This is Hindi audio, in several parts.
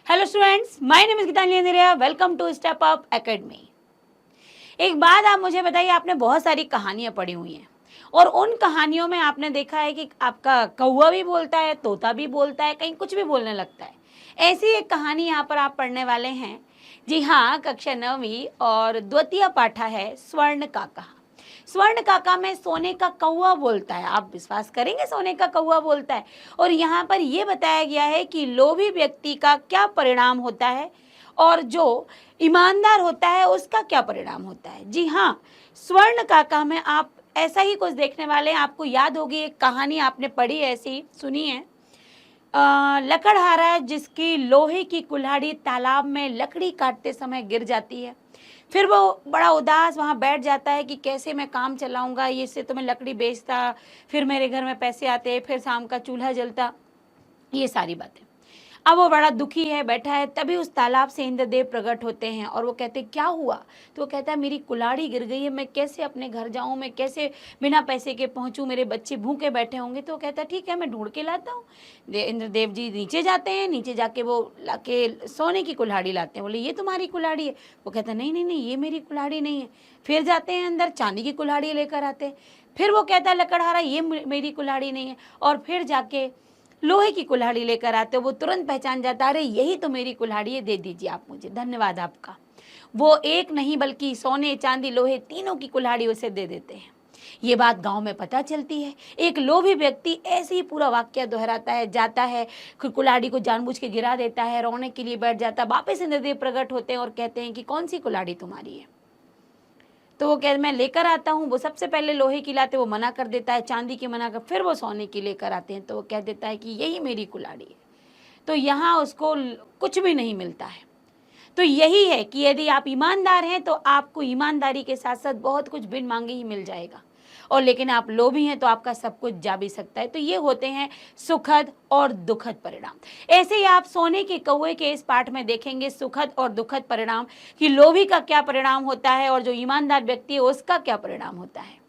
Hello students, my name is Geetanjali Andheria. Welcome to Step Up Academy. एक बात आप मुझे बताइए, आपने बहुत सारी कहानियां पढ़ी हुई हैं और उन कहानियों में आपने देखा है कि आपका कौवा भी बोलता है, तोता भी बोलता है, कहीं कुछ भी बोलने लगता है। ऐसी एक कहानी यहाँ पर आप पढ़ने वाले हैं। जी हाँ, कक्षा 9वीं और द्वितीय पाठा है स्वर्ण काका। स्वर्ण काका में सोने का कौवा बोलता है। आप विश्वास करेंगे, सोने का कौवा बोलता है। और यहाँ पर यह बताया गया है कि लोभी व्यक्ति का क्या परिणाम होता है और जो ईमानदार होता है उसका क्या परिणाम होता है। जी हाँ, स्वर्ण काका में आप ऐसा ही कुछ देखने वाले हैं। आपको याद होगी, एक कहानी आपने पढ़ी ऐसी सुनी है। लकड़हारा जिसकी लोहे की कुल्हाड़ी तालाब में लकड़ी काटते समय गिर जाती है। फिर वो बड़ा उदास वहाँ बैठ जाता है कि कैसे मैं काम चलाऊंगा, ये से तो मैं लकड़ी बेचता, फिर मेरे घर में पैसे आते, फिर शाम का चूल्हा जलता, ये सारी बातें। अब वो बड़ा दुखी है, बैठा है। तभी उस तालाब से इंद्रदेव प्रकट होते हैं और वो कहते क्या हुआ। तो वो कहता है मेरी कुल्हाड़ी गिर गई है, मैं कैसे अपने घर जाऊं, मैं कैसे बिना पैसे के पहुंचूं, मेरे बच्चे भूखे बैठे होंगे। तो वो कहता है ठीक है, मैं ढूंढ के लाता हूँ। इंद्रदेव जी नीचे जाते हैं, नीचे जाके वो लाके सोने की कुल्हाड़ी लाते हैं। बोले ये तुम्हारी कुल्हाड़ी है। वो कहता है नहीं नहीं नहीं, ये मेरी कुल्हाड़ी नहीं है। फिर जाते हैं अंदर, चांदी की कुल्हाड़ी लेकर आते हैं। फिर वो कहता है लकड़हारा ये मेरी कुल्हाड़ी नहीं है। और फिर जाके लोहे की कुल्हाड़ी लेकर आते हो। वो तुरंत पहचान जाता है, अरे यही तो मेरी कुल्हाड़ी है, दे दीजिए आप मुझे, धन्यवाद आपका। वो एक नहीं बल्कि सोने चांदी लोहे तीनों की कुल्हाड़ी उसे दे देते हैं। ये बात गांव में पता चलती है। एक लोभी व्यक्ति ऐसे ही पूरा वाक्य दोहराता है, जाता है, कुल्हाड़ी को जानबूझ के गिरा देता है, रोने के लिए बैठ जाता है। वापस इंद्रदेव प्रकट होते हैं और कहते हैं कि कौन सी कुल्हाड़ी तुम्हारी है। तो वो कह मैं लेकर आता हूँ। वो सबसे पहले लोहे की लाते, वो मना कर देता है, चांदी की मना कर, फिर वो सोने की लेकर आते हैं। तो वो कह देता है कि यही मेरी कुल्हाड़ी है। तो यहाँ उसको कुछ भी नहीं मिलता है। तो यही है कि यदि आप ईमानदार हैं तो आपको ईमानदारी के साथ साथ बहुत कुछ बिन मांगे ही मिल जाएगा। और लेकिन आप लोभी हैं तो आपका सब कुछ जा भी सकता है। तो ये होते हैं सुखद और दुखद परिणाम। ऐसे ही आप सोने के कौवे के इस पाठ में देखेंगे सुखद और दुखद परिणाम, कि लोभी का क्या परिणाम होता है और जो ईमानदार व्यक्ति है उसका क्या परिणाम होता है।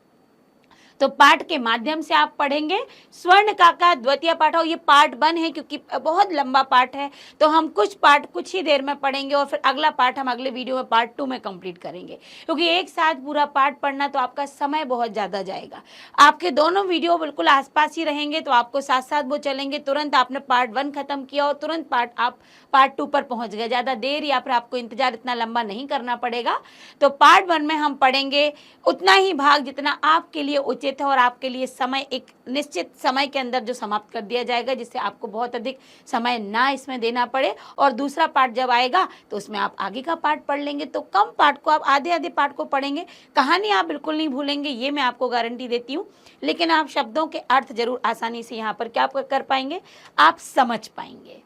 तो पाठ के माध्यम से आप पढ़ेंगे स्वर्ण काका द्वितीय पाठ। और ये पार्ट 1 है क्योंकि बहुत लंबा पाठ है, तो हम कुछ पाठ कुछ ही देर में पढ़ेंगे और फिर अगला पाठ हम अगले वीडियो में पार्ट 2 में कंप्लीट करेंगे। क्योंकि एक साथ पूरा पाठ पढ़ना तो आपका समय बहुत ज़्यादा जाएगा। आपके दोनों वीडियो बिल्कुल आसपास ही रहेंगे, तो आपको साथ साथ वो चलेंगे। तुरंत आपने पार्ट 1 खत्म किया और तुरंत आप पार्ट 2 पर पहुँच गए। ज़्यादा देर या फिर आपको इंतजार इतना लंबा नहीं करना पड़ेगा। तो पार्ट 1 में हम पढ़ेंगे उतना ही भाग जितना आपके लिए उचित है और आपके लिए समय एक निश्चित समय के अंदर जो समाप्त कर दिया जाएगा, जिससे आपको बहुत अधिक समय ना इसमें देना पड़े। और दूसरा पार्ट जब आएगा तो उसमें आप आगे का पार्ट पढ़ लेंगे। तो कम पार्ट को आप आधे आधे पार्ट को पढ़ेंगे। कहानी आप बिल्कुल नहीं भूलेंगे, ये मैं आपको गारंटी देती हूँ। लेकिन आप शब्दों के अर्थ जरूर आसानी से यहाँ पर क्या कर पाएंगे, आप समझ पाएंगे।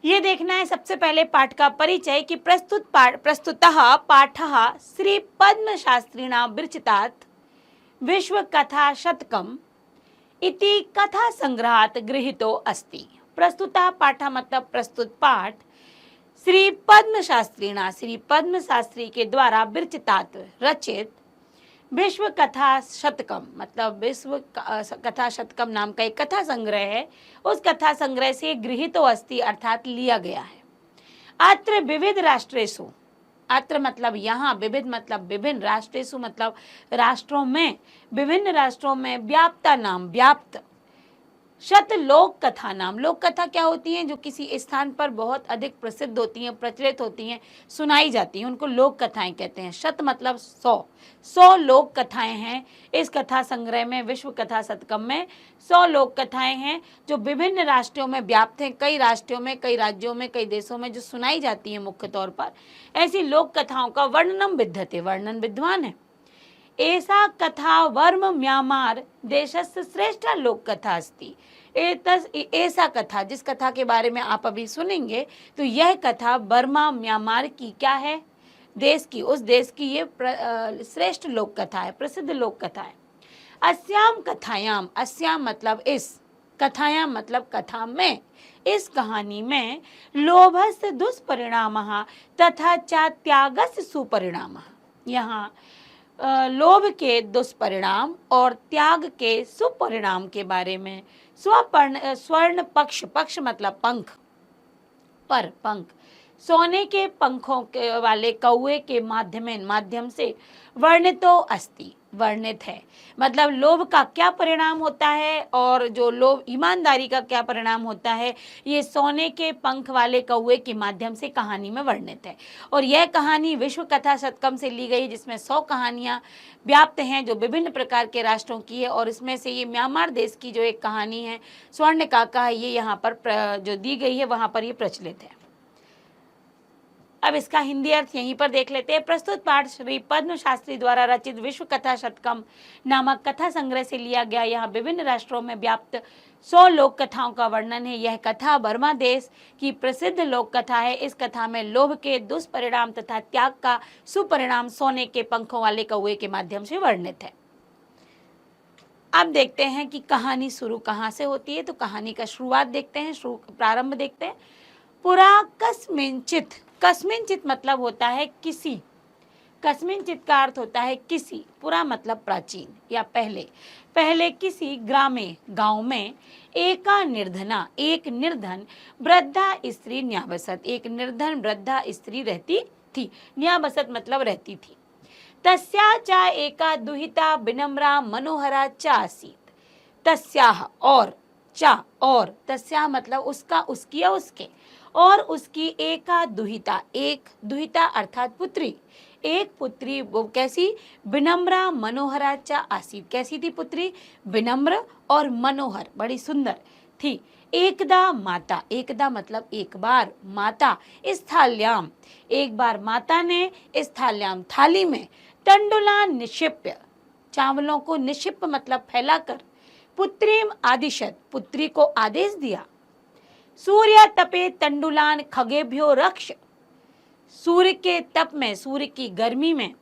ये देखना है सबसे पहले पाठ का परिचय कि प्रस्तुतः पाठः श्री पद्म शास्त्रिणा विरचितात् विश्व कथा शतकम इति कथा संग्रहात गृहीतो अस्ति। प्रस्तुतः पाठः मतलब प्रस्तुत पाठ श्री पद्म शास्त्रिणा श्री पद्म शास्त्री के द्वारा विरचितात् रचित विश्व कथा शतकम मतलब विश्व कथा शतकम नाम का एक कथा संग्रह है। उस कथा संग्रह से गृहीतो अस्ति अर्थात लिया गया है। अत्र विविध राष्ट्रेषु, अत्र मतलब यहाँ, विविध मतलब विभिन्न, राष्ट्रेषु मतलब राष्ट्रों में, विभिन्न राष्ट्रों में, व्याप्ता नाम व्याप्त, शत लोक कथा नाम। लोक कथा क्या होती हैं, जो किसी स्थान पर बहुत अधिक प्रसिद्ध होती हैं, प्रचलित होती हैं, सुनाई जाती हैं, उनको लोक कथाएं कहते हैं। शत मतलब 100 लोक कथाएं हैं इस कथा संग्रह में। विश्व कथा शतकम में 100 लोक कथाएं हैं जो विभिन्न राष्ट्रों में व्याप्त हैं। कई राष्ट्रों में, कई राज्यों में, कई देशों में जो सुनाई जाती हैं मुख्य तौर पर। ऐसी लोक कथाओं का वर्णनम विद्यते, वर्णन विद्वान है। ऐसा कथा वर्म म्यांमार देशस्य श्रेष्ठ लोक कथा अस्ति। ऐसा कथा, जिस कथा के बारे में आप अभी सुनेंगे, तो यह कथा बर्मा म्यांमार की क्या है, देश की, उस देश की ये श्रेष्ठ लोक कथा है, प्रसिद्ध लोक कथा है। अस्याम कथायाम, अस्याम मतलब इस, कथायाम मतलब कथा में, इस कहानी में लोभस्य दुष्परिणामः तथा च त्यागस्य सुपरिणामः। यहाँ लोभ के दुष्परिणाम और त्याग के सुपरिणाम के बारे में स्वर्ण पक्ष, पक्ष मतलब पंख, पर पंख, सोने के पंखों के वाले कौवे के माध्यम से वर्णितो अस्ति, वर्णित है। मतलब लोभ का क्या परिणाम होता है और जो लोभ ईमानदारी का क्या परिणाम होता है, ये सोने के पंख वाले कौवे के माध्यम से कहानी में वर्णित है। और यह कहानी विश्व कथा शतकम से ली गई, जिसमें 100 कहानियाँ व्याप्त हैं जो विभिन्न प्रकार के राष्ट्रों की है। और इसमें से ये म्यांमार देश की जो एक कहानी है स्वर्ण काका, ये यहाँ पर जो दी गई है वहाँ पर ये प्रचलित है। अब इसका हिंदी अर्थ यहीं पर देख लेते हैं। प्रस्तुत पाठ श्री पद्म शास्त्री द्वारा रचित विश्व कथा शतकम नामक कथा संग्रह से लिया गया। यहाँ विभिन्न राष्ट्रों में व्याप्त 100 लोक कथाओं का वर्णन है। यह कथा बर्मा देश की प्रसिद्ध लोक कथा है। इस कथा में लोभ के दुष्परिणाम तथा त्याग का सुपरिणाम सोने के पंखों वाले कौवे के माध्यम से वर्णित है। अब देखते हैं कि कहानी शुरू कहाँ से होती है। तो कहानी का शुरुआत देखते हैं, प्रारंभ देखते हैं। पुरा कस्मिंचित, कस्मिंचित मतलब होता है किसी, कस्मिंचित का अर्थ होता है किसी, पुरा मतलब प्राचीन या पहले, पहले किसी ग्रामे, गांव में, एका निर्धना, एक निर्धन वृद्धा स्त्री न्याबसत, एक निर्धन वृद्धा स्त्री रहती थी। न्याबसत मतलब रहती थी। तस्या चा एका दुहिता विनम्रा मनोहरा चा आसीत, तस्याह और, चा और, तस्या मतलब उसका, उसकी या उसके, और उसकी एका दुहिता, एक दुहिता अर्थात पुत्री, एक पुत्री, वो कैसी, विनम्रा मनोहरा चा आसीत, कैसी थी पुत्री, विनम्र और मनोहर, बड़ी सुंदर थी। एकदा माता, एकदा मतलब एक बार, माता स्थाल्याम, एक बार माता ने स्थाल्याम थाली में, तंडुला निक्षिप्य, चावलों को, निक्षिप मतलब फैलाकर, पुत्रीम आदिशत, पुत्री को आदेश दिया। सूर्य तपे तंडुलान खगेभ्यो रक्ष, सूर्य के तप में, सूर्य की गर्मी में,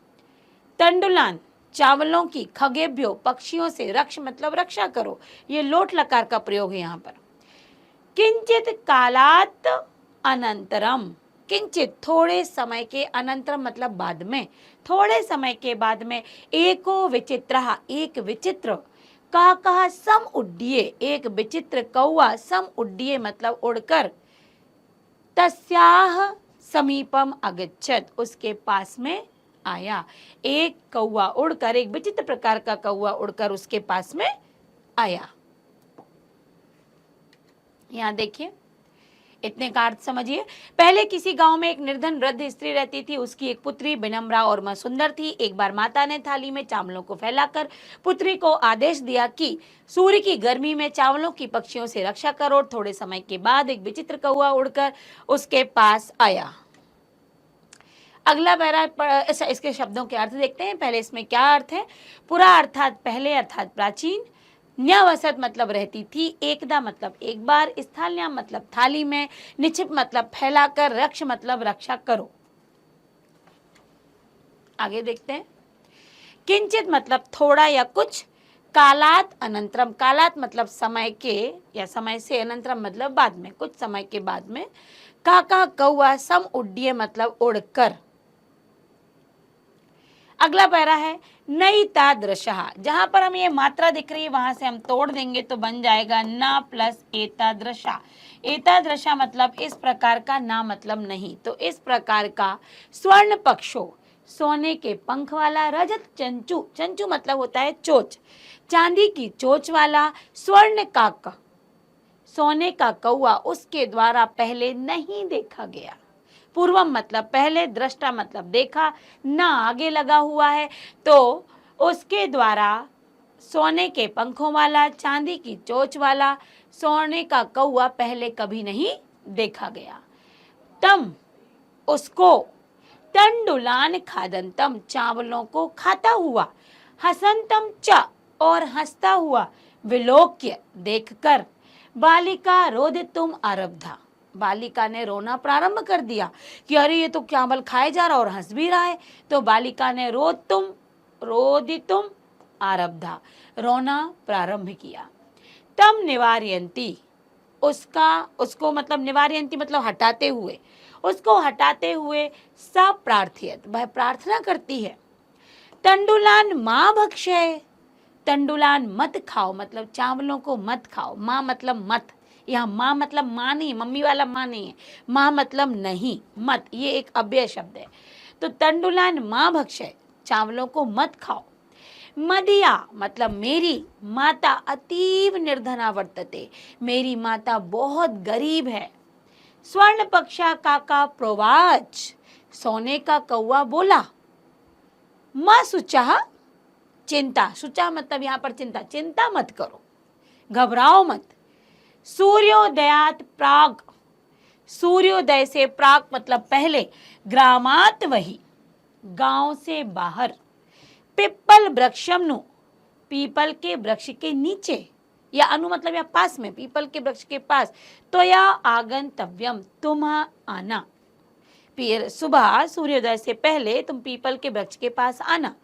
तंडुलान चावलों की, खगेभ्यो पक्षियों से, रक्ष मतलब रक्षा करो, ये लोट लकार का प्रयोग है यहाँ पर। किंचित कालात अनंतरम, किंचित थोड़े समय के, अनंतरम मतलब बाद में, थोड़े समय के बाद में, एको विचित्र, एक विचित्र, काका सम उड्डिये, एक विचित्र कौआ, सम उड्डिये मतलब उड़कर, तस्याह समीपम अगच्छत, उसके पास में आया। एक कौआ उड़कर, एक विचित्र प्रकार का कौआ उड़कर उसके पास में आया। यहाँ देखिए, इतने का अर्थ समझिए। पहले किसी गांव में एक निर्धन वृद्ध स्त्री रहती थी। उसकी एक पुत्री विनम्रा और सुंदर थी। एक बार माता ने थाली में चावलों को फैलाकर पुत्री को आदेश दिया कि सूर्य की गर्मी में चावलों की पक्षियों से रक्षा करो। और थोड़े समय के बाद एक विचित्र कौआ उड़कर उसके पास आया। अगला पैरा, इसके शब्दों के अर्थ देखते हैं। पहले इसमें क्या अर्थ है। पुरा अर्थात पहले अर्थात प्राचीन, न्यावसत मतलब रहती थी, एकदा मतलब एक बार, स्थाल्याम मतलब थाली में, निक्षिप मतलब फैलाकर, रक्ष मतलब रक्षा करो। आगे देखते हैं। किंचित मतलब थोड़ा या कुछ, कालात अनंतरम, कालात मतलब समय के या समय से, अनंतरम मतलब बाद में, कुछ समय के बाद में, काका कौआ, सम उड्डिये मतलब उड़कर। अगला पैरा है नई तादृशः, जहां पर हमें ये मात्रा दिख रही है वहां से हम तोड़ देंगे तो बन जाएगा ना प्लस एतादृशा। एतादृशा मतलब इस प्रकार का, ना मतलब नहीं। तो इस प्रकार का स्वर्ण पक्षो, सोने के पंख वाला, रजत चंचू, चंचू मतलब होता है चोच, चांदी की चोच वाला, स्वर्ण काका, सोने का कौआ उसके द्वारा पहले नहीं देखा गया। पूर्वम मतलब पहले, दृष्टा मतलब देखा, ना आगे लगा हुआ है, तो उसके द्वारा सोने के पंखों वाला, चांदी की चोंच वाला, सोने का कौआ पहले कभी नहीं देखा गया। तम उसको, तंडुलान खादंतम चावलों को खाता हुआ, हसंतम च और हंसता हुआ, विलोक्य देखकर, बालिका रोदितुम आरब्धा बालिका ने रोना प्रारंभ कर दिया कि अरे ये तो चावल खाए जा रहा और हंस भी रहा है। तो बालिका ने रोदितुम आरब्धा रोना प्रारंभ किया। तम निवारयंती उसको मतलब निवारयंती मतलब हटाते हुए, उसको हटाते हुए सा प्रार्थयत वह प्रार्थना करती है। तंडुलान माँ भक्षय, तंडुलान मत खाओ मतलब चावलों को मत खाओ, माँ मतलब मत यहाँ माँ मतलब माँ नहीं, मम्मी वाला माँ नहीं है, माँ मतलब नहीं, मत, ये एक अव्यय शब्द है। तो तंडुलान माँ भक्षय, चावलों को मत खाओ। मदिया मतलब मेरी माता अतीव निर्धना वर्तते, मेरी माता बहुत गरीब है। स्वर्ण पक्षा काका प्रोवाच, सोने का कौवा बोला। माँ सुचाह, चिंता, सुचाह मतलब यहाँ पर चिंता, चिंता मत करो, घबराओ मत। सूर्योदयात प्राग, सूर्योदय से प्राग मतलब पहले, ग्रामात वही, गांव से बाहर। पिप्पल वृक्षमनु, पीपल के वृक्ष के नीचे, या अनु मतलब या पास में, पीपल के वृक्ष के पास। तो या आगंतव्यम, तुम आना, फिर सुबह सूर्योदय से पहले तुम पीपल के वृक्ष के पास आना।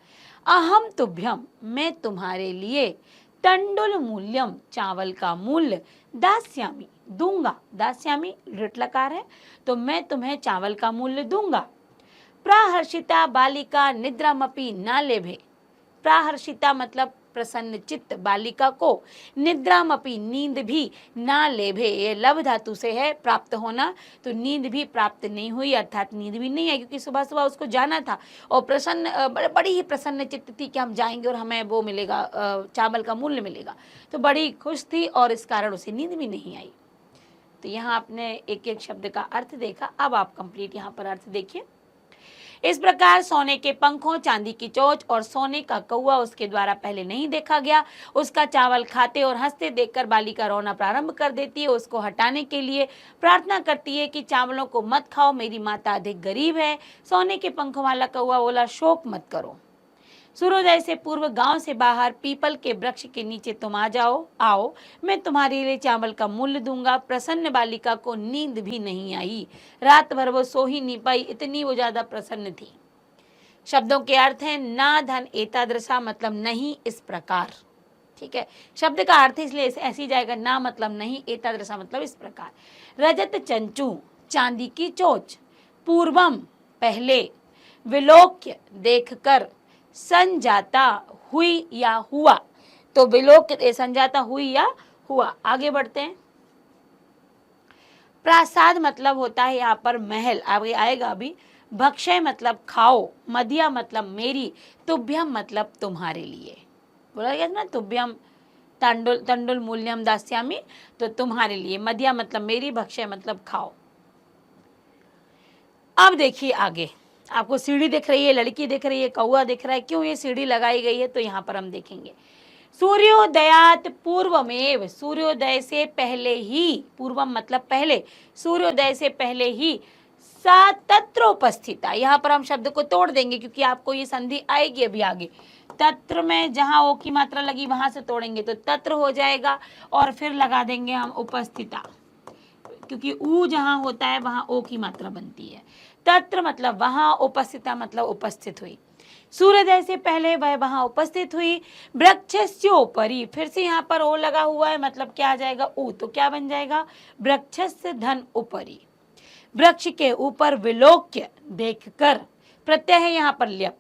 अहम तुभ्यम, मैं तुम्हारे लिए, तंडुल मूल्यम, चावल का मूल्य, दास्यामी, दूंगा, दास्यामी ऋट लकार है तो मैं तुम्हें चावल का मूल्य दूंगा। प्राहर्षिता बालिका निद्रामपि न लेभे, प्राहर्षिता मतलब प्रसन्न चित्त, बालिका को, निद्रामपि नींद भी, ना लेभे ये लभ धातु से है, प्राप्त होना, तो नींद भी प्राप्त नहीं हुई, अर्थात नींद भी नहीं आई, क्योंकि सुबह सुबह उसको जाना था और प्रसन्न, बड़ी ही प्रसन्न चित्त थी कि हम जाएंगे और हमें वो मिलेगा, चावल का मूल्य मिलेगा, तो बड़ी खुश थी और इस कारण उसे नींद भी नहीं आई। तो यहाँ आपने एक एक शब्द का अर्थ देखा, अब आप कंप्लीट यहाँ पर अर्थ देखिए। इस प्रकार सोने के पंखों, चांदी की चोंच और सोने का कौवा उसके द्वारा पहले नहीं देखा गया, उसका चावल खाते और हंसते देखकर बालिका रोना प्रारंभ कर देती है। उसको हटाने के लिए प्रार्थना करती है कि चावलों को मत खाओ, मेरी माता अधिक गरीब है। सोने के पंखों वाला कौवा बोला, शोक मत करो, सूर्योदय से पूर्व गांव से बाहर पीपल के वृक्ष के नीचे तुम आ जाओ, आओ, मैं तुम्हारे लिए चावल का मूल्य दूंगा। प्रसन्न बालिका को नींद भी नहीं आई, रात भर वो सो ही नहीं पाई, इतनी वो ज्यादा प्रसन्न थी। शब्दों के अर्थ हैं ना धन एतादृशा मतलब नहीं इस प्रकार, ठीक है, शब्द का अर्थ इसलिए ऐसी जाएगा, ना मतलब नहीं, एतादृशा मतलब इस प्रकार। रजत चंचू, चांदी की चोच, पूर्वम पहले, विलोक्य देखकर, संजाता हुई या हुआ, तो विलोक्य संजाता हुई या हुआ। आगे बढ़ते हैं। प्रासाद मतलब होता है यहाँ पर महल, आगे आएगा अभी। भक्षय मतलब खाओ, मदिया मतलब मेरी, तुभ्यम मतलब तुम्हारे लिए, बोला गया ना, तुभ्यम तंडुल, तंडुल मूल्यम दास्यामी, तो तुम्हारे लिए, मदिया मतलब मेरी, भक्षय मतलब खाओ। अब देखिए आगे, आपको सीढ़ी दिख रही है, लड़की दिख रही है, कौवा दिख रहा है, क्यों ये सीढ़ी लगाई गई है, तो यहाँ पर हम देखेंगे। सूर्योदयात पूर्वमेव, सूर्योदय से पहले ही, पूर्वम मतलब पहले, सूर्योदय से पहले ही, सा तत्र उपस्थिता, यहाँ पर हम शब्द को तोड़ देंगे क्योंकि आपको ये संधि आएगी अभी आगे। तत्र में जहाँ ओ की मात्रा लगी वहां से तोड़ेंगे तो तत्र हो जाएगा, और फिर लगा देंगे हम उपस्थिता, क्योंकि ऊ जहाँ होता है वहां ओ की मात्रा बनती है। तत्र मतलब वहां, उपस्थिता मतलब उपस्थित हुई। सूर्योदय से पहले वह वहां उपस्थित हुई। वृक्षस्योपरि, फिर से यहाँ पर ओ लगा हुआ है, मतलब क्या आ जाएगा, ऊ, तो क्या बन जाएगा, वृक्षस्य धन उपरि, वृक्ष के ऊपर, विलोक्य देखकर, प्रत्यय है यहाँ पर ल्यप,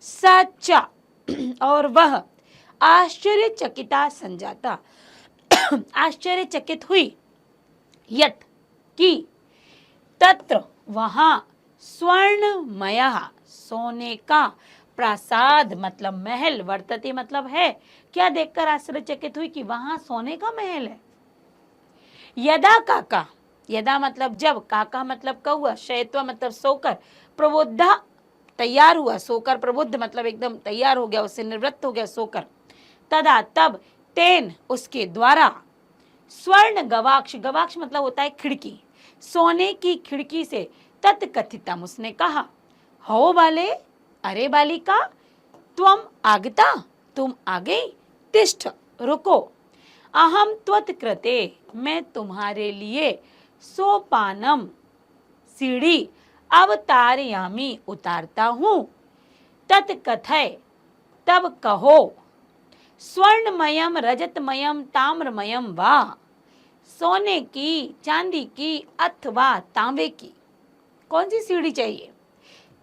सच्चा और वह, आश्चर्यचकिता संजाता, आश्चर्यचकित हुई, यत की, तत्र वहां, स्वर्णमय सोने का, प्रासाद मतलब महल, वर्तते मतलब है, क्या देखकर आश्चर्यचकित हुई कि वहां सोने का महल है। यदा काका, यदा मतलब जब, काका मतलब कौवा, शयत्वा मतलब सोकर, प्रबुद्धा तैयार हुआ, सोकर प्रबुद्ध मतलब एकदम तैयार हो गया, उससे निवृत्त हो गया सोकर, तदा तब, तेन उसके द्वारा, स्वर्ण गवाक्ष, गवाक्ष मतलब होता है खिड़की, सोने की खिड़की से, तत्कथितम उसने कहा, हो बाले, अरे बालिका, त्वम आगता, तुम आ गई, तिष्ठ रुको, अहम त्वत्कृते, मैं तुम्हारे लिए, सोपानम सीढ़ी, अवतारयामी उतारता हूँ, तत्कथय तब कहो, स्वर्णमयम रजतमयम ताम्रमयम वा, सोने की, चांदी की अथवा तांबे की, कौन सी सीढ़ी चाहिए।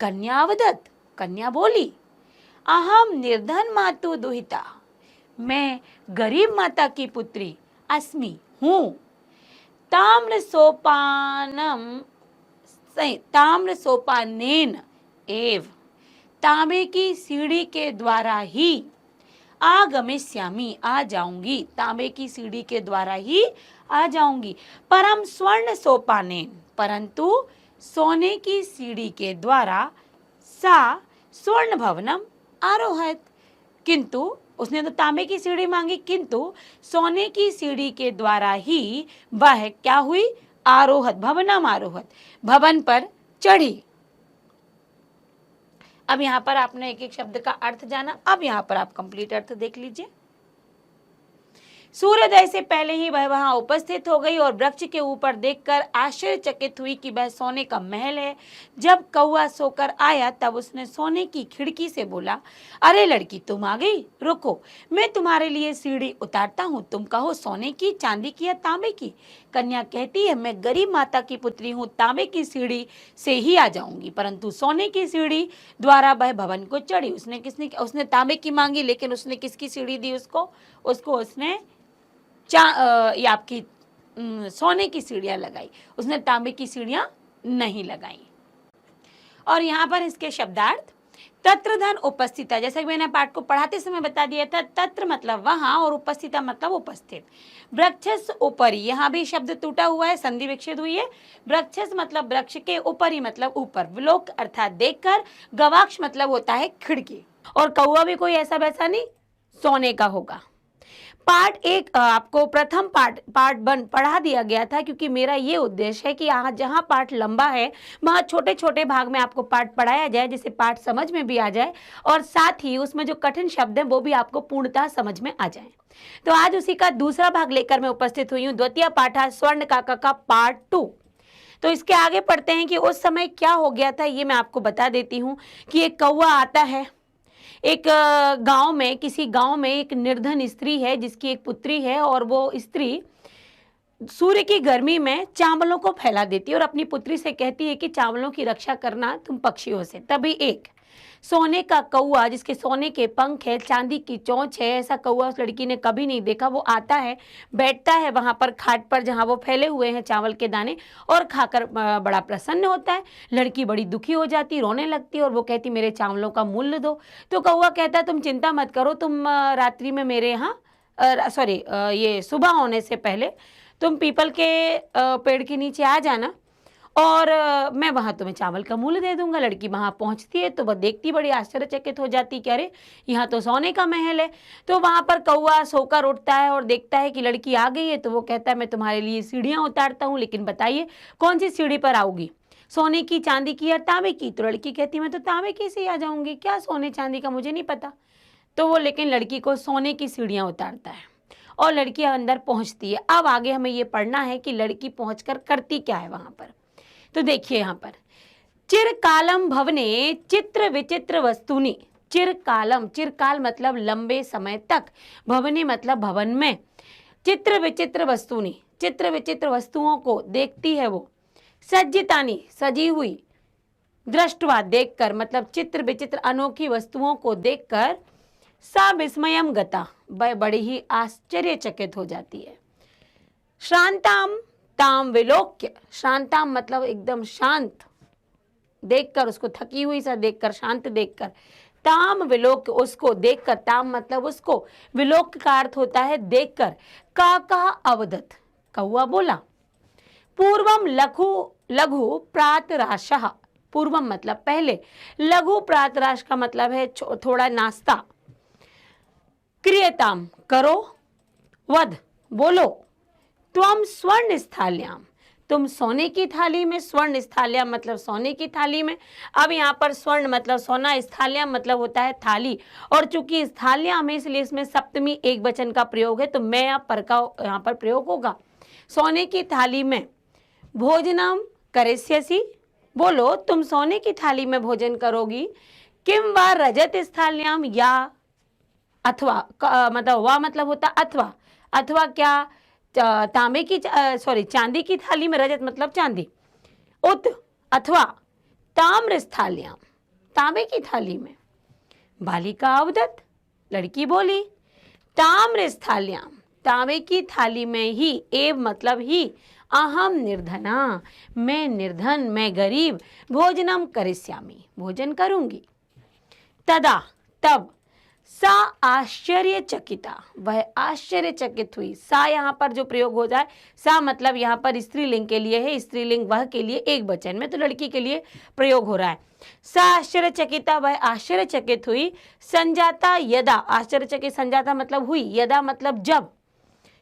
कन्यावदत, कन्या बोली, अहम निर्धन मातु दुहिता, मैं गरीब माता की पुत्री, अस्मि हूँ, ताम्र सोपानम ताम्र सोपानेन एव, तांबे की सीढ़ी के द्वारा ही आगमिष्यामि, आ जाऊंगी, तांबे की सीढ़ी के द्वारा ही आ जाऊंगी। परम स्वर्ण सोपानेन, परंतु सोने की सीढ़ी के द्वारा सा स्वर्ण भवनम आरोहत, किंतु उसने तो तांबे की सीढ़ी मांगी, किंतु सोने की सीढ़ी के द्वारा ही वह क्या हुई, आरोहत, भवनम आरोहत, भवन पर चढ़ी। अब यहाँ पर आपने एक एक शब्द का अर्थ जाना, अब यहाँ पर आप कंप्लीट अर्थ देख लीजिए। सूर्योदय से पहले ही वह वहां उपस्थित हो गई और वृक्ष के ऊपर देखकर आश्चर्यचकित हुई कि वह सोने का महल है। जब कौआ सोकर आया तब उसने सोने की खिड़की से बोला, अरे लड़की तुम आ गई, रुको मैं तुम्हारे लिए सीढ़ी उतारता हूँ, तुम कहो सोने की, चांदी की या तांबे की। कन्या कहती है, मैं गरीब माता की पुत्री हूँ, तांबे की सीढ़ी से ही आ जाऊंगी। परंतु सोने की सीढ़ी द्वारा वह भवन को चढ़ी। उसने तांबे की मांगी, लेकिन उसने किसकी सीढ़ी दी उसको उसने ये आपकी सोने की सीढ़ियां लगाई, उसने तांबे की सीढ़ियां नहीं लगाई। और यहाँ पर इसके शब्दार्थ, तत्र धन उपस्थिता, जैसे कि मैंने पाठ को पढ़ाते समय बता दिया था, तत्र मतलब वहां और उपस्थिता मतलब उपस्थित। वृक्षस ऊपरी, यहाँ भी शब्द टूटा हुआ है, संधि विक्षेद हुई है। वृक्षस मतलब वृक्ष के ऊपरी मतलब ऊपर, विलोक अर्थात देखकर, गवाक्ष मतलब होता है खिड़की, और कौआ भी कोई ऐसा वैसा नहीं सोने का होगा। पार्ट एक आपको प्रथम पार्ट वन पढ़ा दिया गया था, क्योंकि मेरा ये उद्देश्य है कि जहाँ पाठ लंबा है वहाँ छोटे छोटे भाग में आपको पाठ पढ़ाया जाए, जिससे पाठ समझ में भी आ जाए और साथ ही उसमें जो कठिन शब्द हैं वो भी आपको पूर्णतः समझ में आ जाए। तो आज उसी का दूसरा भाग लेकर मैं उपस्थित हुई हूँ। द्वितीय पाठ स्वर्ण काका का पार्ट 2। तो इसके आगे पढ़ते हैं कि उस समय क्या हो गया था, ये मैं आपको बता देती हूँ। कि एक कौआ आता है एक गांव में, किसी गांव में एक निर्धन स्त्री है जिसकी एक पुत्री है, और वो स्त्री सूर्य की गर्मी में चावलों को फैला देती है और अपनी पुत्री से कहती है कि चावलों की रक्षा करना तुम पक्षियों से। तभी एक सोने का कौआ, जिसके सोने के पंख है, चांदी की चोंच है, ऐसा कौआ उस लड़की ने कभी नहीं देखा। वो आता है, बैठता है वहां पर खाट पर जहां वो फैले हुए हैं चावल के दाने, और खाकर बड़ा प्रसन्न होता है। लड़की बड़ी दुखी हो जाती, रोने लगती है और वो कहती मेरे चावलों का मूल्य दो। तो कौआ कहता है तुम चिंता मत करो, तुम रात्रि में मेरे यहाँ ये सुबह होने से पहले तुम पीपल के पेड़ के नीचे आ जाना और मैं वहाँ तुम्हें चावल का मूल्य दे दूंगा। लड़की वहाँ पहुँचती है तो वह देखती बड़ी आश्चर्यचकित हो जाती कि अरे यहाँ तो सोने का महल है। तो वहाँ पर कौआ सोकर उठता है और देखता है कि लड़की आ गई है, तो वो कहता है मैं तुम्हारे लिए सीढ़ियाँ उतारता हूँ, लेकिन बताइए कौन सी सीढ़ी पर आओगी, सोने की, चांदी की या तांबे की। तो लड़की कहती मैं तो तांबे की से ही आ जाऊँगी, क्या सोने चांदी का मुझे नहीं पता। तो वो लेकिन लड़की को सोने की सीढ़ियाँ उतारता है और लड़की अंदर पहुँचती है। अब आगे हमें ये पढ़ना है कि लड़की पहुँचकर करती क्या है वहाँ पर। तो देखिए यहाँ पर, चिरकालम भवने चित्र विचित्र वस्तुनि। चिरकालम, चिरकाल मतलब लंबे समय तक, भवने मतलब भवन में, चित्र विचित्र वस्तुनि, चित्र विचित्र वस्तुओं को देखती है वो। सज्जितानि, सजी हुई, दृष्टवा देखकर, मतलब चित्र विचित्र अनोखी वस्तुओं को देखकर, सा विस्मयम गता, बड़ी ही आश्चर्यचकित हो जाती है। श्रांताम ताम विलोक्य, शांताम मतलब एकदम शांत देखकर, उसको थकी हुई सा देखकर, शांत देखकर, ताम विलोक्य उसको देखकर, ताम मतलब उसको, विलोक्य का अर्थ होता है देखकर। काका अवदत, कौआ बोला। पूर्वम लघु प्रातराशः, पूर्वम मतलब पहले, लघु प्रातराश का मतलब है थोड़ा नाश्ता। क्रियताम करो, वध बोलो, त्वम स्वर्ण स्थाल्याम, तुम सोने की थाली में, स्वर्ण स्थाल्याम मतलब सोने की थाली में। अब यहाँ पर स्वर्ण मतलब सोना, स्थाल्याम मतलब होता है थाली, और चूंकि स्थाल्याम है इसलिए इसमें सप्तमी एक वचन का प्रयोग है, तो मैं या पर का यहाँ पर प्रयोग होगा। सोने की थाली में, भोजनम करिष्यसि, बोलो तुम सोने की थाली में भोजन करोगी। किम वा रजत स्थाल्याम, या अथवा, मतलब वा मतलब होता अथवा, अथवा क्या तांबे की चांदी की थाली में, रजत मतलब चांदी, उत अथवा ताम्र स्थाल्याम, तांबे की थाली में। बालिका अवदत, लड़की बोली, ताम्र स्थाल्याम, तांबे की थाली में ही, एव मतलब ही, अहम निर्धना, मैं निर्धन, मैं गरीब, भोजनम करिष्यामि, भोजन करूंगी। तदा, तब, सा आश्चर्यचकिता, वह आश्चर्यचकित हुई। सा यहाँ पर जो प्रयोग हो जाए, सा मतलब यहाँ पर स्त्रीलिंग के लिए है, स्त्रीलिंग वह के लिए एक वचन में, तो लड़की के लिए प्रयोग हो रहा है। सा आश्चर्यचकिता, वह आश्चर्यचकित हुई। संजाता यदा, आश्चर्यचकित संजाता मतलब हुई, यदा मतलब जब,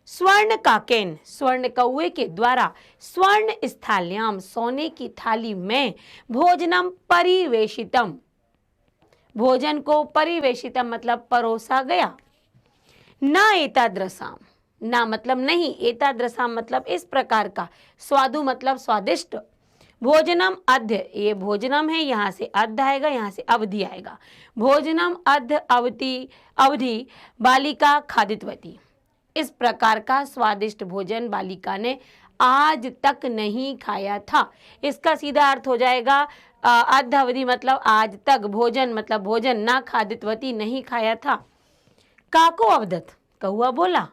स्वर्ण काकेन, स्वर्ण कौवे के द्वारा, स्वर्ण स्थाल्याम, सोने की थाली में, भोजनम परिवेशितम, भोजन को परिवेशितम मतलब परोसा गया। न एतादृशाम, ना मतलब नहीं, एतादृशाम मतलब इस प्रकार का, स्वादु मतलब स्वादिष्ट, भोजनम अद्य, ये भोजनम है, यहाँ से अद्य आएगा, यहाँ से अवधि आएगा, भोजनम अद्य अवधि, अवधि बालिका खादितवती, इस प्रकार का स्वादिष्ट भोजन बालिका ने आज तक नहीं खाया था। इसका सीधा अर्थ हो जाएगा अद्य अवधि मतलब आज तक, भोजन मतलब भोजन, ना खादितवती नहीं खाया था। काको अवदत, कौआ बोला,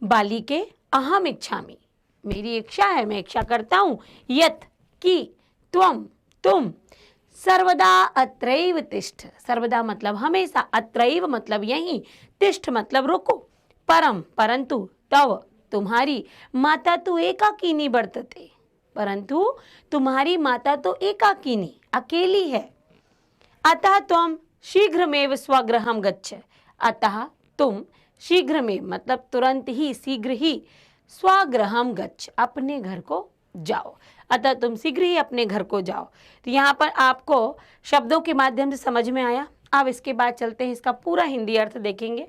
बालिके अहम इच्छामि, मेरी इच्छा है, मैं इच्छा करता हूँ, यत कि त्वम, तुम, सर्वदा अत्रैव तिष्ठ, सर्वदा मतलब हमेशा, अत्रैव मतलब यहीं, तिष्ठ मतलब रुको, परम परंतु, तव तुम्हारी, माता तो एकाकिनी वर्तते, परंतु तुम्हारी माता तो एकाकिनी अकेली है। अतः तुम शीघ्रमेव स्वगृहं गच्छ, अतः तुम शीघ्रमेव मतलब तुरंत ही, शीघ्र ही, स्वगृहं गच्छ अपने घर को जाओ, अतः तुम शीघ्र ही अपने घर को जाओ। तो यहाँ पर आपको शब्दों के माध्यम से समझ में आया। अब इसके बाद चलते हैं, इसका पूरा हिंदी अर्थ देखेंगे।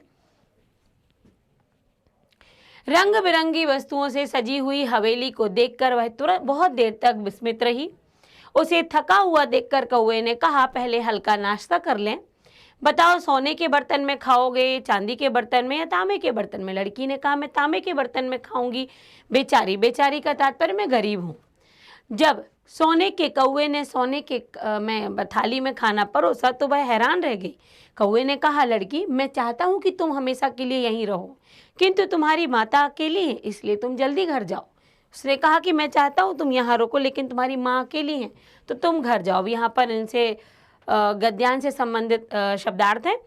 रंग बिरंगी वस्तुओं से सजी हुई हवेली को देखकर वह तुरंत बहुत देर तक विस्मित रही। उसे थका हुआ देखकर कौवे ने कहा, पहले हल्का नाश्ता कर लें। बताओ, सोने के बर्तन में खाओगे, चांदी के बर्तन में या तांबे के बर्तन में? लड़की ने कहा, मैं तांबे के बर्तन में खाऊंगी। बेचारी, बेचारी का तात्पर्य मैं गरीब हूँ। जब सोने के कौवे ने सोने के में थाली में खाना परोसा तो वह हैरान रह गई। कौवे ने कहा, लड़की, मैं चाहता हूँ कि तुम हमेशा के लिए यहीं रहो, किंतु तुम्हारी माता अकेली है, इसलिए तुम जल्दी घर जाओ। उसने कहा कि मैं चाहता हूँ तुम यहाँ रुको, लेकिन तुम्हारी माँ अकेली है, तो तुम घर जाओ। यहाँ पर इनसे गद्यांश से संबंधित शब्दार्थ है।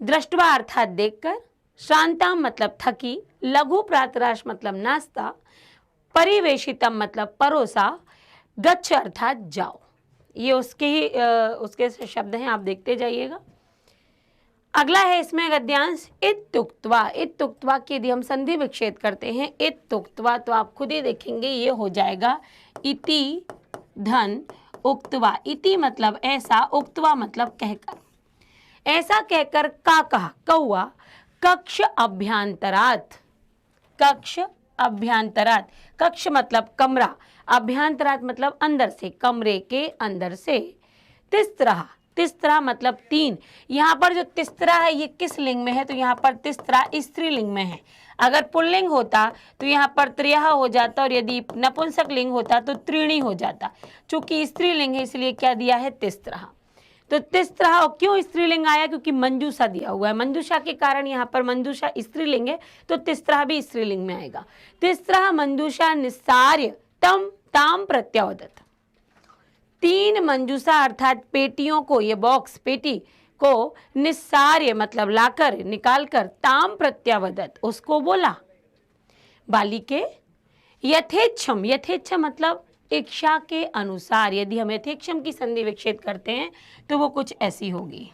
दृष्टवा अर्थात देखकर, शांतम मतलब थकी, लघु प्रातराश मतलब नाश्ता, परिवेशितम मतलब परोसा, गच्छ अर्थात जाओ। ये उसके ही उसके शब्द हैं, आप देखते जाइएगा। अगला है इसमें गद्यांश इत्युक्त्वा। इत्युक्त्वा की यदि हम संधि विच्छेद करते हैं, इत्युक्त्वा, तो आप खुद ही देखेंगे ये हो जाएगा इति धन उक्त्वा। इति मतलब ऐसा, उक्त्वा मतलब कहकर। ऐसा कहकर का कहा कौआ, कक्ष अभ्यंतरात, कक्ष अभ्यंतरात, कक्ष मतलब कमरा, अभ्यंतरात मतलब अंदर से, कमरे के अंदर से। तिस्रा, तिस्रा मतलब तीन। यहाँ पर जो तिस्रा है ये किस लिंग में है? तो यहाँ पर तिस्रा स्त्रीलिंग में है। अगर पुल्लिंग होता तो यहाँ पर त्रियः हो जाता, और यदि नपुंसक लिंग होता तो त्रीणी हो जाता। चूंकि स्त्रीलिंग है इसलिए क्या दिया है? तिस्रा। तो तिस्रा क्यों स्त्रीलिंग आया? क्योंकि मंजूषा दिया हुआ है, मंजूषा के कारण यहाँ पर मंजूषा स्त्रीलिंग है, तो तिस्रा भी स्त्रीलिंग में आएगा। तिस्रा मंजूषा निस्सार्य तम ताम प्रत्यावदत। तीन मंजूषा अर्थात पेटियों को, ये बॉक्स पेटी को निस्सार्य मतलब लाकर, निकालकर, ताम प्रत्यावदत उसको बोला। बालिके यथेच्छम, यथेच्छम मतलब इच्छा के अनुसार। यदि हम यथेक्षम की संधि विच्छेद करते हैं तो वो कुछ ऐसी होगी,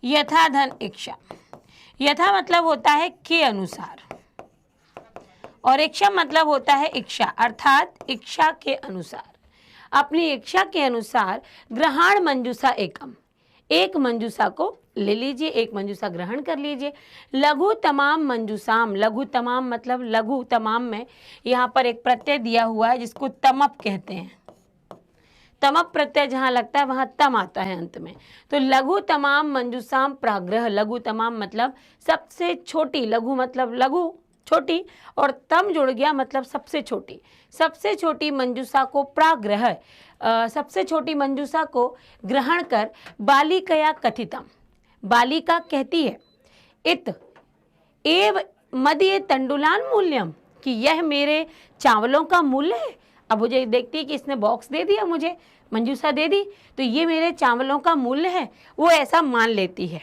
यथा धन इच्छा। यथा मतलब होता है के अनुसार, और इच्छा मतलब होता है इच्छा, अर्थात इच्छा के अनुसार, अपनी इच्छा के अनुसार। ग्रहण मंजूषा एकम, एक मंजूषा को ले लीजिए, एक मंजूषा ग्रहण कर लीजिए। लघु तमाम मंजूषाम, लघु तमाम मतलब लघु तमाम में यहाँ पर एक प्रत्यय दिया हुआ है जिसको तमप कहते हैं। तमप प्रत्यय जहाँ लगता है वहाँ तम आता है अंत में। तो लघु तमाम मंजूषाम प्राग्रह, लघु तमाम मतलब सबसे छोटी, लघु मतलब लघु छोटी, और तम जुड़ गया मतलब सबसे छोटी। सबसे छोटी मंजूषा को प्राग्रह, सबसे छोटी मंजूषा को ग्रहण कर बालिकया कथितम, बालिका कहती है, इत एव मदीय तंडुलान मूल्यम, कि यह मेरे चावलों का मूल्य है। अब मुझे देखती है कि इसने बॉक्स दे दिया, मुझे मंजूषा दे दी, तो ये मेरे चावलों का मूल्य है, वो ऐसा मान लेती है।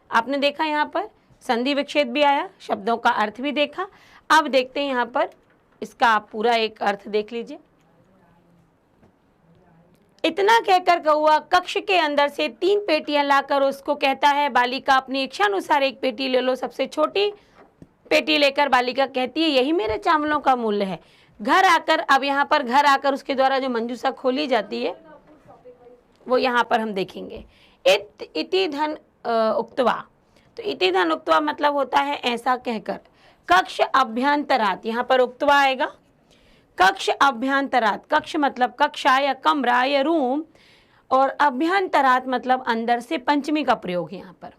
आपने देखा यहाँ पर संधि विच्छेद भी आया, शब्दों का अर्थ भी देखा। अब देखते हैं यहाँ पर इसका आप पूरा एक अर्थ देख लीजिए। इतना कहकर कौआ कक्ष के अंदर से 3 पेटियां लाकर उसको कहता है, बालिका अपनी इच्छानुसार एक पेटी ले लो। सबसे छोटी पेटी लेकर बालिका कहती है, यही मेरे चावलों का मूल्य है। घर आकर, अब यहाँ पर घर आकर उसके द्वारा जो मंजूषा खोली जाती है वो यहाँ पर हम देखेंगे। इति धन उक्तवा, तो इति धन उक्तवा मतलब होता है ऐसा कहकर। कक्ष अभ्यंतरात, यहाँ पर उक्तवा आएगा। कक्ष अभ्यंतरात, कक्ष मतलब कक्षा या कमरा या रूम, और अभ्यंतरात मतलब अंदर से, पंचमी का प्रयोग है यहाँ पर।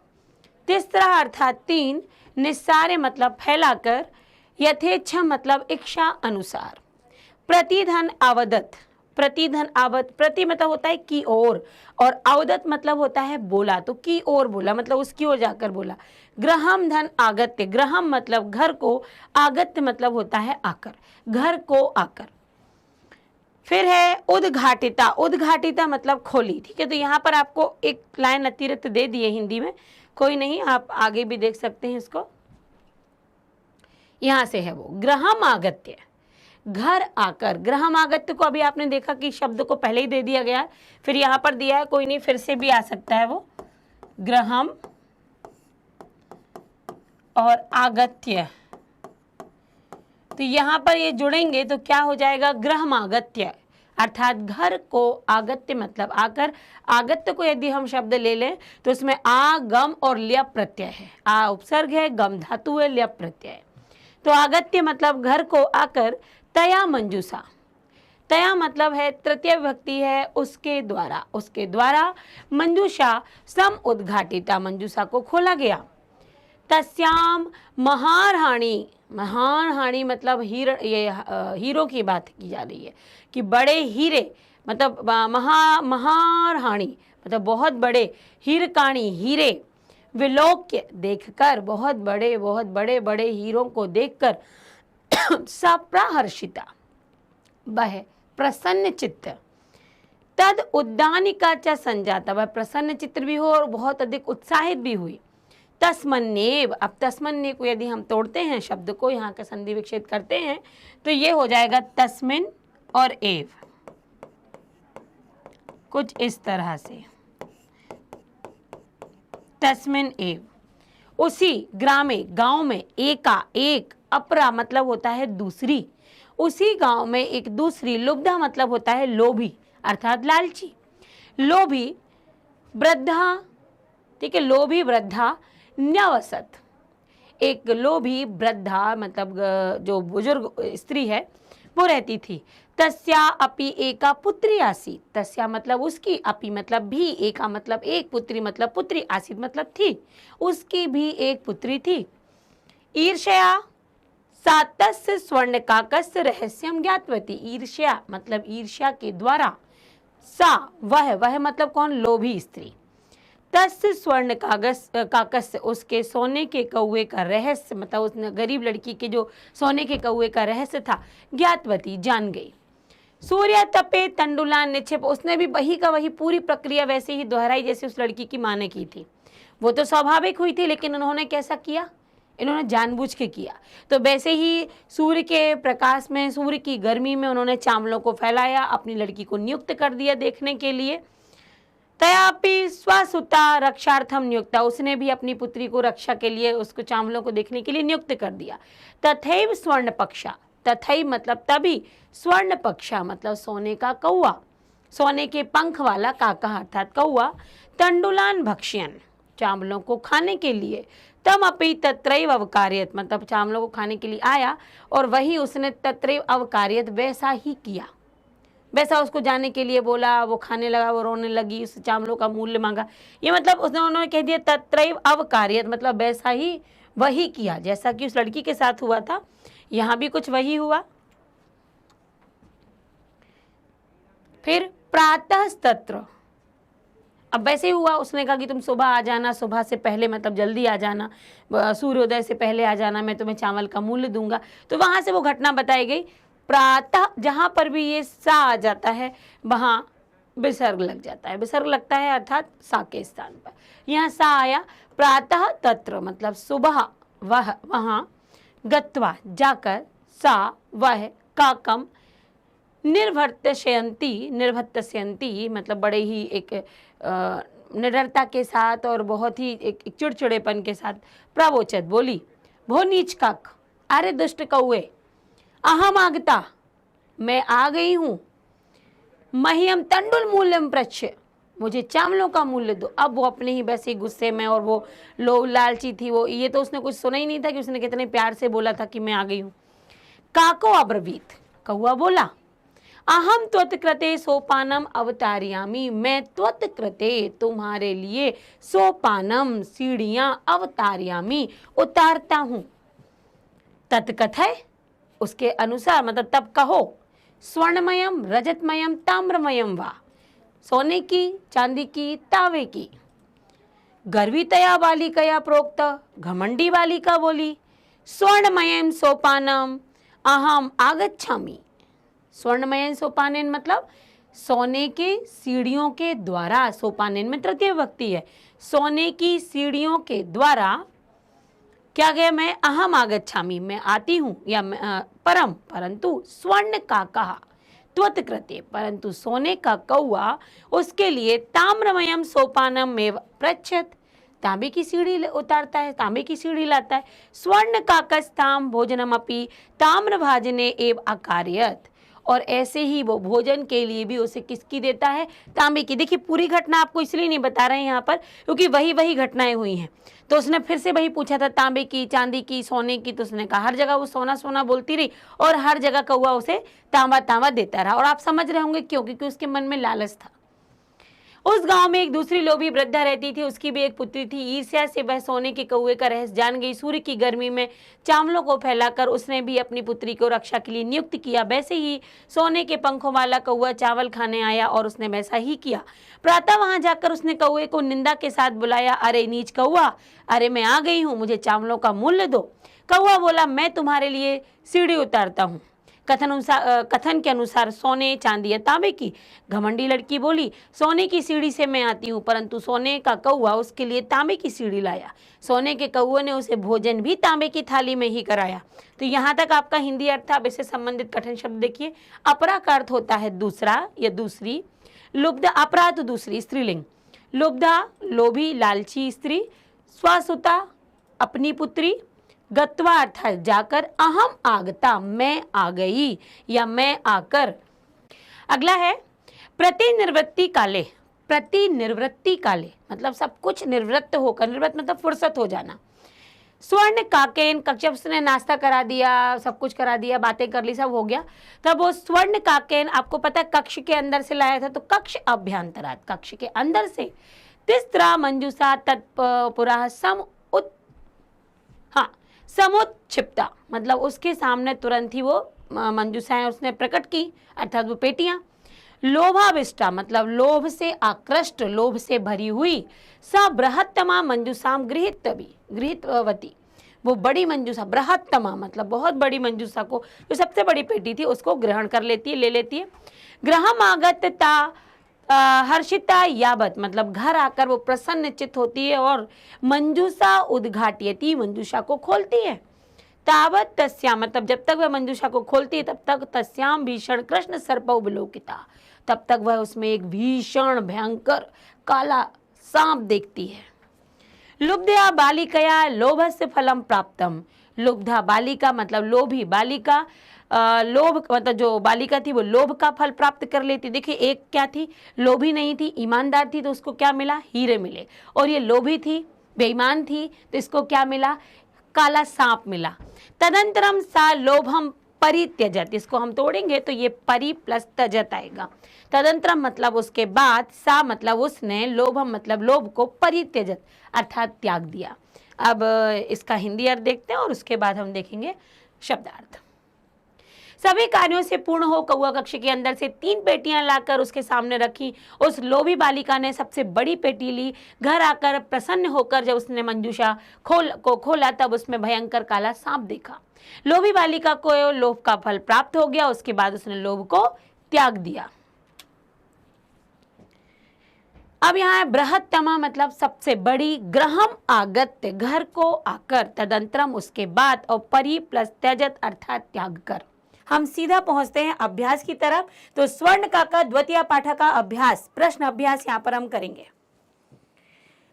तीसरा अर्थात 3, निस्सारे मतलब फैलाकर, यथेच्छा मतलब इच्छा अनुसार। प्रतिधन अवदत, प्रतिधन आवत, प्रति मतलब होता है की ओर, और अवदत मतलब होता है बोला, तो की ओर बोला मतलब उसकी ओर जाकर बोला। ग्रहम धन आगत्य, ग्रहम मतलब घर को, आगत्य मतलब होता है आकर, घर को आकर। फिर है उद्घाटिता, उद्घाटिता मतलब खोली, ठीक है। तो यहाँ पर आपको एक लाइन अतिरिक्त दे दी है हिंदी में, कोई नहीं, आप आगे भी देख सकते हैं इसको। यहाँ से है वो ग्रहम आगत्य, घर आकर। ग्रहम आगत्य को अभी आपने देखा कि शब्द को पहले ही दे दिया गया है, फिर यहाँ पर दिया है, कोई नहीं, फिर से भी आ सकता है वो, ग्रहम और आगत्य। तो यहाँ पर ये जुड़ेंगे तो क्या हो जाएगा, ग्रहम आगत्य, अर्थात घर को, आगत्य मतलब आकर। आगत्य को यदि हम शब्द ले लें तो उसमें आ, गम और ल्यप प्रत्यय है। आ उपसर्ग है, गम धातु है, ल्यप प्रत्यय है। तो आगत्य मतलब घर को आकर। तया मंजूषा, तया मतलब है तृतीय विभक्ति है, उसके द्वारा, उसके द्वारा। मंजूषा सम उद्घाटिता, मंजूषा को खोला गया। तस्याम महारहाणी, महारहाणी मतलब हीरो की बात की जा रही है कि बड़े हीरे, मतलब महारहाणी मतलब बहुत बड़े, हीरकाणी प्रहीरे, विलोक्य देखकर, बहुत बड़े बड़े हीरों को देखकर। सप्रहर्षिता, वह प्रसन्न चित्त। तद उद्दानिका च संजाता, वह प्रसन्न चित्र भी हो और बहुत अधिक उत्साहित भी हुई। तस्मन्नेव, अब तस्मन्ने को यदि हम तोड़ते हैं शब्द को, यहाँ का संधि विच्छेद करते हैं तो ये हो जाएगा तस्मिन और एव, कुछ इस तरह से, तस्मिन एव। उसी ग्रामे, गांव में, एका एक, अपरा मतलब होता है दूसरी, उसी गांव में एक दूसरी। लुब्धा मतलब होता है लोभी अर्थात लालची। लोभी वृद्धा, ठीक है, लोभी वृद्धा न्यवसत, एक लोभी वृद्धा मतलब जो बुजुर्ग स्त्री है वो रहती थी। तस्या अपि एका पुत्री आसीत, तस्या मतलब उसकी, अपि मतलब भी, एका मतलब एक, पुत्री मतलब पुत्री, आसीत मतलब थी, उसकी भी एक पुत्री थी। ईर्ष्या सा तस्य स्वर्ण काकस्य रहस्यम ज्ञातवती, ईर्ष्या मतलब ईर्ष्या के द्वारा, सा वह मतलब कौन, लोभी स्त्री। तस्य स्वर्ण काकस्य उसके सोने के कौवे का रहस्य, मतलब उस गरीब लड़की के जो सोने के कौवे का रहस्य था, ज्ञातवती जान गई। सूर्य तपे तंडुलान निक्षेप, उसने भी वही का वही पूरी प्रक्रिया वैसे ही दोहराई जैसे उस लड़की की माँ ने की थी। वो तो स्वाभाविक हुई थी, लेकिन उन्होंने कैसा किया, इन्होंने जानबूझ के किया। तो वैसे ही सूर्य के प्रकाश में, सूर्य की गर्मी में उन्होंने चावलों को फैलाया, अपनी लड़की को नियुक्त कर दिया देखने के लिए। तयापि स्वसुता रक्षार्थम नियुक्ता, उसने भी अपनी पुत्री को रक्षा के लिए, उसको चावलों को देखने के लिए नियुक्त कर दिया। तथैव स्वर्ण पक्षा, तथैव मतलब तभी, स्वर्ण पक्षा मतलब सोने का कौवा, सोने के पंख वाला काका अर्थात कौवा। तंडुलान भक्ष्यन, चावलों को खाने के लिए। तम अपि तत्रैव अवकार्यत, मतलब चावलों को खाने के लिए आया और वही उसने तत्रैव अवकार्यत वैसा ही किया, वैसा उसको जाने के लिए बोला, वो खाने लगा, वो रोने लगी, उस चावलों का मूल्य मांगा। ये मतलब उन्होंने कह दिया तत्रैव अवकार्यत, मतलब वैसा ही वही किया जैसा कि उस लड़की के साथ हुआ था, यहाँ भी कुछ वही हुआ। फिर प्रातः तत्र, अब वैसे ही हुआ, उसने कहा कि तुम सुबह आ जाना, सुबह से पहले मतलब जल्दी आ जाना, सूर्योदय से पहले आ जाना, मैं तुम्हें चावल का मूल्य दूंगा। तो वहाँ से वो घटना बताई गई। प्रातः जहाँ पर भी ये सा आ जाता है वहाँ विसर्ग लग जाता है, विसर्ग लगता है अर्थात सा के स्थान पर। यहाँ सा आया, प्रातः तत्र मतलब सुबह वह वहाँ, गत्वा जाकर, सा वह, काकम निर्भर्तशयन्ति, निर्भर्तशयन्ति मतलब बड़े ही एक निडरता के साथ और बहुत ही एक चिड़चिड़ेपन के साथ प्रवोचत बोली, भो नीच काक, अरे दुष्ट कौए, अहम आगता, मैं आ गई हूँ, मह्यम तंडुल मूल्यम पृच्छ, मुझे चावलों का मूल्य दो। अब वो अपने ही वैसे ही गुस्से में और वो लोभ लालची थी, वो ये तो उसने कुछ सुना ही नहीं था कि उसने कितने प्यार से बोला था कि मैं आ गई हूँ। काको अब्रवीत, कौआ बोला, अहम त्वत्कृते सोपानम अवतारयामी, मैं त्वत्कृते तुम्हारे लिए सोपानम सीढ़ियां अवतारयामी उतारता हूं। तत्कथय उसके अनुसार मतलब तब कहो, स्वर्णमयम रजतमयम ताम्रमयम वा, सोने की चांदी की तावे की। गर्वितया बालिकया प्रोक्त, घमंडी बालिका बोली, स्वर्णमयम सोपानम अहम आगच्छामि, स्वर्णमयन सोपानेन मतलब सोने के सीढ़ियों के द्वारा, सोपानेन में तृतीय विभक्ति है, सोने की सीढ़ियों के द्वारा क्या गया, मैं अहम आगच्छामि मैं आती हूँ, या परम परंतु स्वर्ण का कहा त्वत्कृते, परंतु सोने का कौआ उसके लिए ताम्रमयम सोपानम में पृच्छत, तांबे की सीढ़ी उतारता है, तांबे की सीढ़ी लाता है। स्वर्ण काकस्ताम भोजनम अपि ताम्र भाजने एव अकार्यत, और ऐसे ही वो भोजन के लिए भी उसे किसकी देता है, तांबे की। देखिए पूरी घटना आपको इसलिए नहीं बता रहे हैं यहाँ पर क्योंकि वही घटनाएं हुई हैं। तो उसने फिर से वही पूछा था, तांबे की, चांदी की, सोने की, तो उसने कहा हर जगह वो सोना सोना बोलती रही और हर जगह कौआ उसे तांबा तांबा देता रहा। और आप समझ रहे होंगे क्यों, क्योंकि उसके मन में लालच था। उस गांव में एक दूसरी लोभी वृद्धा रहती थी, उसकी भी एक पुत्री थी। ईर्ष्या से वह सोने के कौए का रहस्य जान गई। सूर्य की गर्मी में चावलों को फैलाकर उसने भी अपनी पुत्री को रक्षा के लिए नियुक्त किया। वैसे ही सोने के पंखों वाला कौआ चावल खाने आया और उसने वैसा ही किया। प्रातः वहां जाकर उसने कौए को निंदा के साथ बुलाया, अरे नीच कौआ, अरे मैं आ गई हूँ, मुझे चावलों का मूल्य दो। कौआ बोला, मैं तुम्हारे लिए सीढ़ी उतारता हूँ। कथन के अनुसार सोने, चांदी या तांबे की। घमंडी लड़की बोली, सोने की सीढ़ी से मैं आती हूँ, परंतु सोने का कौआ उसके लिए तांबे की सीढ़ी लाया। सोने के कौए ने उसे भोजन भी तांबे की थाली में ही कराया। तो यहाँ तक आपका हिंदी अर्थ था। अब इससे संबंधित कठिन शब्द देखिए। अपरा का अर्थ होता है दूसरा या दूसरी, लुब्धा अपरा तो दूसरी स्त्रीलिंग, लुब्धा लोभी लालची स्त्री, स्वसुता अपनी पुत्री, गत्वा अर्थात जाकर, अहम आगता मैं आ गई या मैं आकर। अगला है प्रतिनिवृत्ति काले। प्रतिनिवृत्ति काले मतलब सब कुछ निवृत्त होकर, निवृत्त मतलब फुर्सत हो जाना। स्वर्ण काकेन, जब उसने नाश्ता करा दिया, सब कुछ करा दिया, बातें कर ली, सब हो गया, तब वो स्वर्ण काकेन आपको पता है कक्ष के अंदर से लाया था। तो कक्ष अभ्यंतरात, कक्ष के अंदर से, तिस्त्रा मंजूषा तत्पुरा समुत्क्षिप्ता मतलब उसके सामने तुरंत ही वो मंजूषाएं उसने प्रकट की, अर्थात वो पेटियां। लोभाविष्टा मतलब लोभ से आकृष्ट, लोभ से भरी हुई। स बृहत्तमा मंजूषाम गृहीतवती, वो बड़ी मंजूषा, बृहत्तमा मतलब बहुत बड़ी मंजूषा को, जो सबसे बड़ी पेटी थी उसको ग्रहण कर लेती है, ले लेती है। गृहम आगतता हर्षिता यावत मतलब घर आकर वो प्रसन्नचित होती है और मंजूषा उद्घाटयति मंजूषा को खोलती है। तावत तस्याम मतलब जब तक वह मंजूषा को खोलती है तब तक तस्याम भीषण कृष्ण सर्पौ विलोकिता, तब तक वह उसमें एक भीषण भयंकर काला सांप देखती है। लुब्धया बालिकया लोभस्य फलम प्राप्तम, लुब्धा बालिका मतलब लोभी बालिका, लोभ मतलब जो बालिका थी वो लोभ का फल प्राप्त कर लेती। देखिए एक क्या थी, लोभी नहीं थी, ईमानदार थी, तो उसको क्या मिला, हीरे मिले। और ये लोभी थी, बेईमान थी, तो इसको क्या मिला, काला सांप मिला। तदंतरम सा लोभम परित्यजत, इसको हम तोड़ेंगे तो ये परि प्लस त्यजत आएगा। तदंतरम मतलब उसके बाद, सा मतलब उसने, लोभम मतलब लोभ को परित्यजत अर्थात त्याग दिया। अब इसका हिंदी अर्थ देखते हैं और उसके बाद हम देखेंगे शब्दार्थ। सभी कार्यों से पूर्ण हो कौआ कक्ष के अंदर से 3 पेटियां लाकर उसके सामने रखी। उस लोभी बालिका ने सबसे बड़ी पेटी ली। घर आकर प्रसन्न होकर जब उसने मंजूषा को खोला तब उसमें भयंकर काला सांप देखा। लोभी बालिका को लोभ का फल प्राप्त हो गया। उसके बाद उसने लोभ को त्याग दिया। अब यहाँ है बृहत्तमा मतलब सबसे बड़ी, ग्रहम आगत्य घर को आकर, तदंतरम उसके बाद, और परि प्लस त्यजत अर्थात त्याग कर। हम सीधा पहुंचते हैं अभ्यास की तरफ। तो स्वर्ण का द्वितीय पाठ का अभ्यास, प्रश्न अभ्यास यहाँ पर हम करेंगे।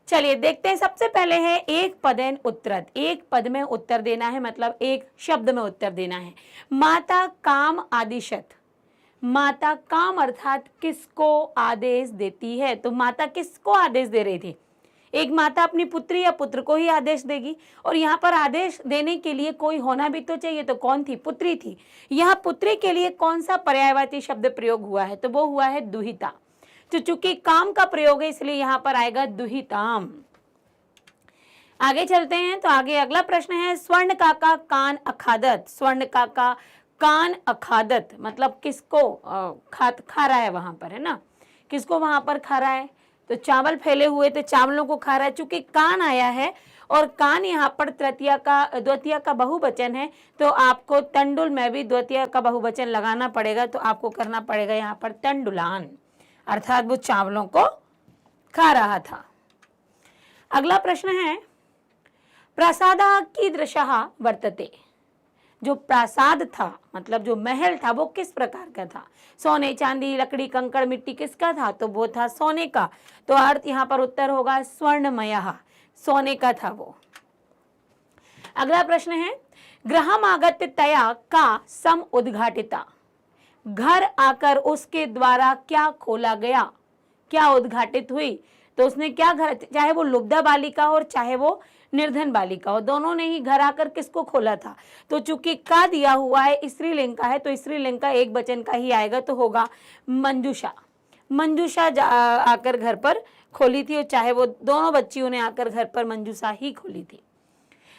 चलिए देखते हैं। सबसे पहले है एक पदेन उत्तरत, एक पद में उत्तर देना है, मतलब एक शब्द में उत्तर देना है। माता काम आदिशत, माता काम अर्थात किसको आदेश देती है। तो माता किसको आदेश दे रही थी? एक माता अपनी पुत्री या पुत्र को ही आदेश देगी, और यहाँ पर आदेश देने के लिए कोई होना भी तो चाहिए। तो कौन थी? पुत्री थी। यहाँ पुत्री के लिए कौन सा पर्यायवाची शब्द प्रयोग हुआ है? तो वो हुआ है दुहिता। तो चूंकि काम का प्रयोग है इसलिए यहाँ पर आएगा दुहिताम। आगे चलते हैं। तो आगे अगला प्रश्न है स्वर्ण काका कान अखादत, स्वर्ण काका कान अखादत मतलब किसको खा रहा है वहां पर, है ना, किसको वहां पर खा रहा है? तो चावल फैले हुए थे, चावलों को खा रहा है। चूंकि कान आया है और कान यहाँ पर द्वितीय का बहुवचन है, तो आपको तंडुल में भी द्वितीय का बहुवचन लगाना पड़ेगा। तो आपको करना पड़ेगा यहाँ पर तंडुलान, अर्थात वो चावलों को खा रहा था। अगला प्रश्न है प्रासादः कीदृशः वर्तते, जो प्रासाद था मतलब जो महल था वो किस प्रकार का था? सोने चांदी लकड़ी कंकड़ मिट्टी किसका था? तो वो था सोने का। तो अर्थ यहाँ पर उत्तर होगा स्वर्णमयः, सोने का था वो। अगला प्रश्न है गृहम आगत्य तया का सम उद्घाटिता, घर आकर उसके द्वारा क्या खोला गया, क्या उद्घाटित हुई? तो उसने क्या घर, चाहे वो लुब्धा बालिका हो और चाहे वो निर्धन बालिका हो, दोनों ने ही घर आकर किसको खोला था? तो चूंकि का दिया हुआ है स्त्रीलिंग का है, तो स्त्रीलिंग का एक वचन का ही आएगा, तो होगा मंजूषा। मंजूषा आकर घर पर खोली थी, और चाहे वो दोनों बच्चियों ने आकर घर पर मंजूषा ही खोली थी।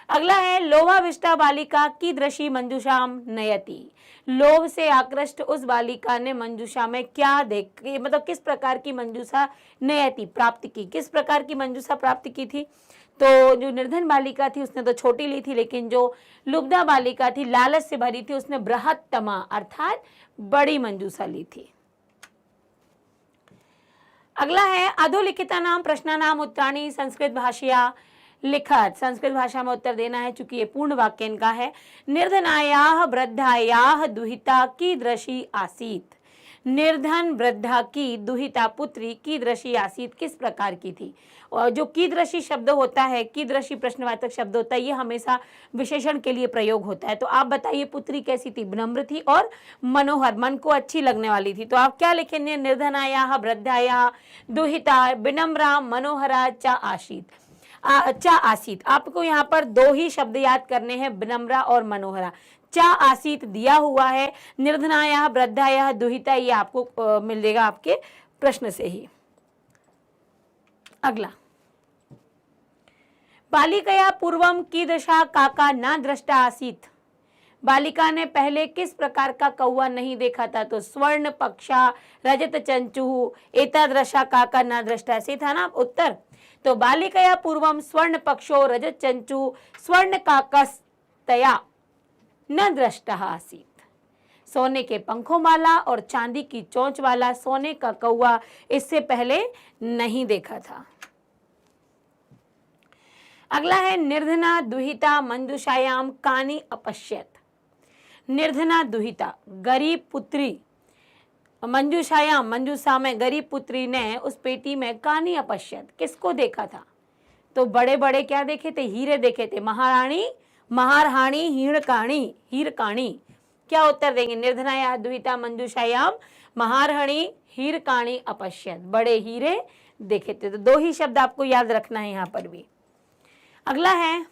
अगला है लोभाविष्टा बालिका कीदृशी मंजूषाम नयति, लोभ से आकृष्ट उस बालिका ने मंजूषा में क्या देख, मतलब किस प्रकार की मंजूषा नयति प्राप्त की, किस प्रकार की मंजूषा प्राप्त की थी? तो जो निर्धन बालिका थी उसने तो छोटी ली थी, लेकिन जो लुब्धा बालिका थी लालच से भरी थी उसने बृहत्तमा अर्थात बड़ी मंजूषा ली थी। अगला है अधोलिखिता नाम प्रश्नानाम उत्तराणि संस्कृत भाषया लिखत, संस्कृत भाषा में उत्तर देना है चूंकि ये पूर्ण वाक्य इनका है। निर्धनायाः वृद्धायाः दुहिता कीदृशी आसीत, निर्धन वृद्धा की दुहिता पुत्री कीदृशी आसीत किस प्रकार की थी? और जो कीदृशी शब्द होता है, कीदृशी प्रश्नवाचक शब्द होता है, ये हमेशा विशेषण के लिए प्रयोग होता है। तो आप बताइए पुत्री कैसी थी? विनम्र थी और मनोहर, मन को अच्छी लगने वाली थी। तो आप क्या लिखेंगे? निर्धनायाः वृद्धायाः दुहिता विनम्रा मनोहरा च आसीत, चा आसीत। आपको यहाँ पर दो ही शब्द याद करने हैं, विनम्रा और मनोहरा। चा आसीत दिया हुआ है, निर्धनायाः वृद्धायाः दुहिता ये आपको मिलेगा आपके प्रश्न से ही। अगला बालिकया पूर्वम कीदृशा काका न दृष्टा आसीत, बालिका ने पहले किस प्रकार का कौवा नहीं देखा था? तो स्वर्ण पक्षा रजत चंचु एतादृशा काका न दृष्टा, ऐसे था ना उत्तर। तो बालिकया पूर्वम स्वर्ण पक्षो रजत चंचु स्वर्ण काकस्तया न दृष्टा आसीत, सोने के पंखों वाला और चांदी की चोंच वाला सोने का कौवा इससे पहले नहीं देखा था। अगला है निर्धना दुहिता मंजूषायाम कानी अपश्यत, निर्धना दुहिता गरीब पुत्री मंजूषायाम मंजूषा में गरीब पुत्री ने उस पेटी में कानी अपश्यत किसको देखा था? तो बड़े बड़े क्या देखे थे? हीरे देखे थे। महारानी महारहाणी हीरकाणी, हीरकाणी क्या उत्तर देंगे? निर्धनाया दुहिता मंजूषायाम महारहणी हीरकाणी अपश्यत, बड़े हीरे देखे थे। तो दो ही शब्द आपको याद रखना है यहाँ पर भी। अगला है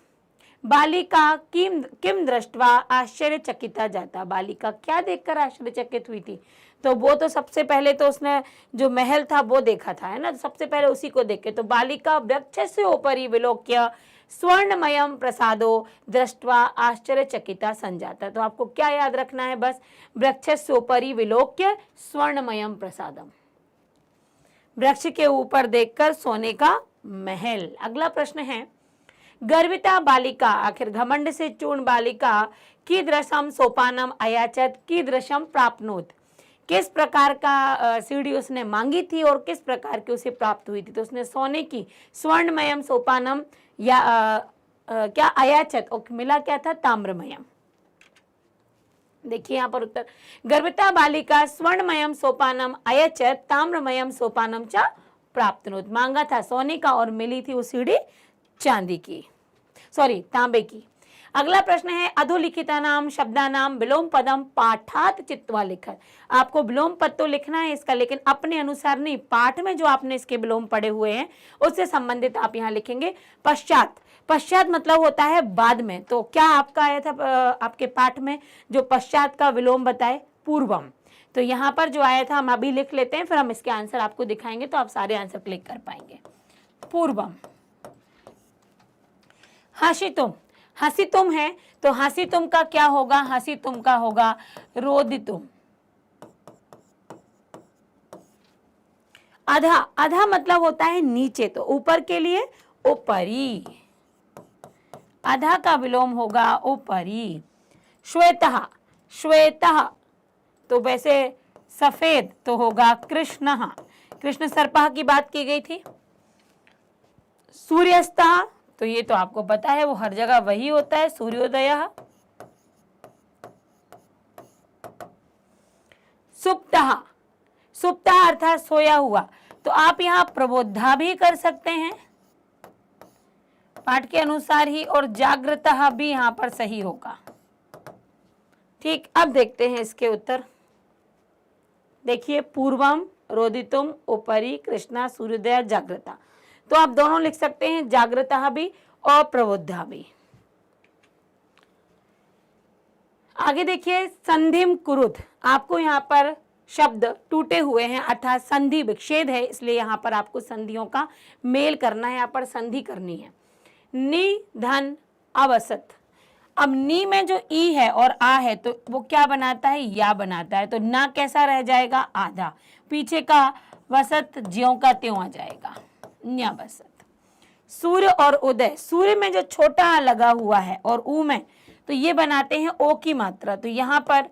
बालिका किम किम दृष्ट्वा आश्चर्यचकिता जाता, बालिका क्या देखकर आश्चर्यचकित हुई थी? तो वो तो सबसे पहले तो उसने जो महल था वो देखा था, है ना, सबसे पहले उसी को देखे। तो बालिका वृक्षस्य उपरि विलोक्य स्वर्णमयम प्रसादो दृष्ट्वा आश्चर्यचकिता संजाता। तो आपको क्या याद रखना है? बस वृक्षस्य उपरि विलोक्य स्वर्णमयम प्रसादम, वृक्ष के ऊपर देखकर सोने का महल। अगला प्रश्न है, गर्विता बालिका, आखिर घमंड से चूर्ण बालिका कीदृशम सोपानम अयाचत कीदृशम प्राप्नोत, किस प्रकार का सीढ़ी उसने मांगी थी और किस प्रकार की उसे प्राप्त हुई थी? तो उसने सोने की स्वर्णमयम सोपानम या क्या अयाचत, और मिला क्या था? ताम्रमयम। देखिए यहाँ पर उत्तर, गर्भिता बालिका स्वर्णमयम सोपानम अयचत ताम्रमयम सोपानम च प्राप्तनोत, मांगा था सोने का और मिली थी वो सीढ़ी चांदी की, सॉरी तांबे की। अगला प्रश्न है, अधोलिखिता नाम शब्दानाम विलोम पदम पाठात चित्वा लिखत। आपको विलोम पद तो लिखना है इसका, लेकिन अपने अनुसार नहीं, पाठ में जो आपने इसके विलोम पढ़े हुए हैं उससे संबंधित आप यहाँ लिखेंगे पश्चात। पश्चात मतलब होता है बाद में। तो क्या आपका आया था आपके पाठ में जो पश्चात का विलोम बताए? पूर्वम। तो यहाँ पर जो आया था हम अभी लिख लेते हैं, फिर हम इसके आंसर आपको दिखाएंगे तो आप सारे आंसर क्लिक कर पाएंगे। पूर्वम। हसितुम, हसितुम है तो हसितुम का क्या होगा? हसितुम का होगा रोदितुम। अधा, अधा मतलब होता है नीचे, तो ऊपर के लिए ऊपरी, अधा का विलोम होगा ऊपरी। श्वेतः, श्वेतः तो वैसे सफेद तो होगा कृष्णः, कृष्ण सर्पः की बात की गई थी। सूर्यास्तः तो ये तो आपको पता है वो हर जगह वही होता है, सूर्योदयः। सुप्तः, सुप्तः अर्थात सोया हुआ, तो आप यहाँ प्रबोधा भी कर सकते हैं पाठ के अनुसार ही, और जागृतः भी यहाँ पर सही होगा। ठीक, अब देखते हैं इसके उत्तर। देखिए, पूर्वम, रोदितुम, उपरी, कृष्णा, सूर्योदय, जागृता। तो आप दोनों लिख सकते हैं, जागृतः भी और प्रबोधा भी। आगे देखिए, संधिम कुरुत, आपको यहाँ पर शब्द टूटे हुए हैं अर्थात संधि विच्छेद है, इसलिए यहाँ पर आपको संधियों का मेल करना है, यहाँ पर संधि करनी है। नि धन अवसत, अब नी में जो ई है और आ है तो वो क्या बनाता है? या बनाता है। तो ना कैसा रह जाएगा? आधा, पीछे का वसत ज्यों का त्यों आ जाएगा, न्या वसत। सूर्य और उदय, सूर्य में जो छोटा आ लगा हुआ है और ऊ में, तो ये बनाते हैं ओ की मात्रा, तो यहाँ पर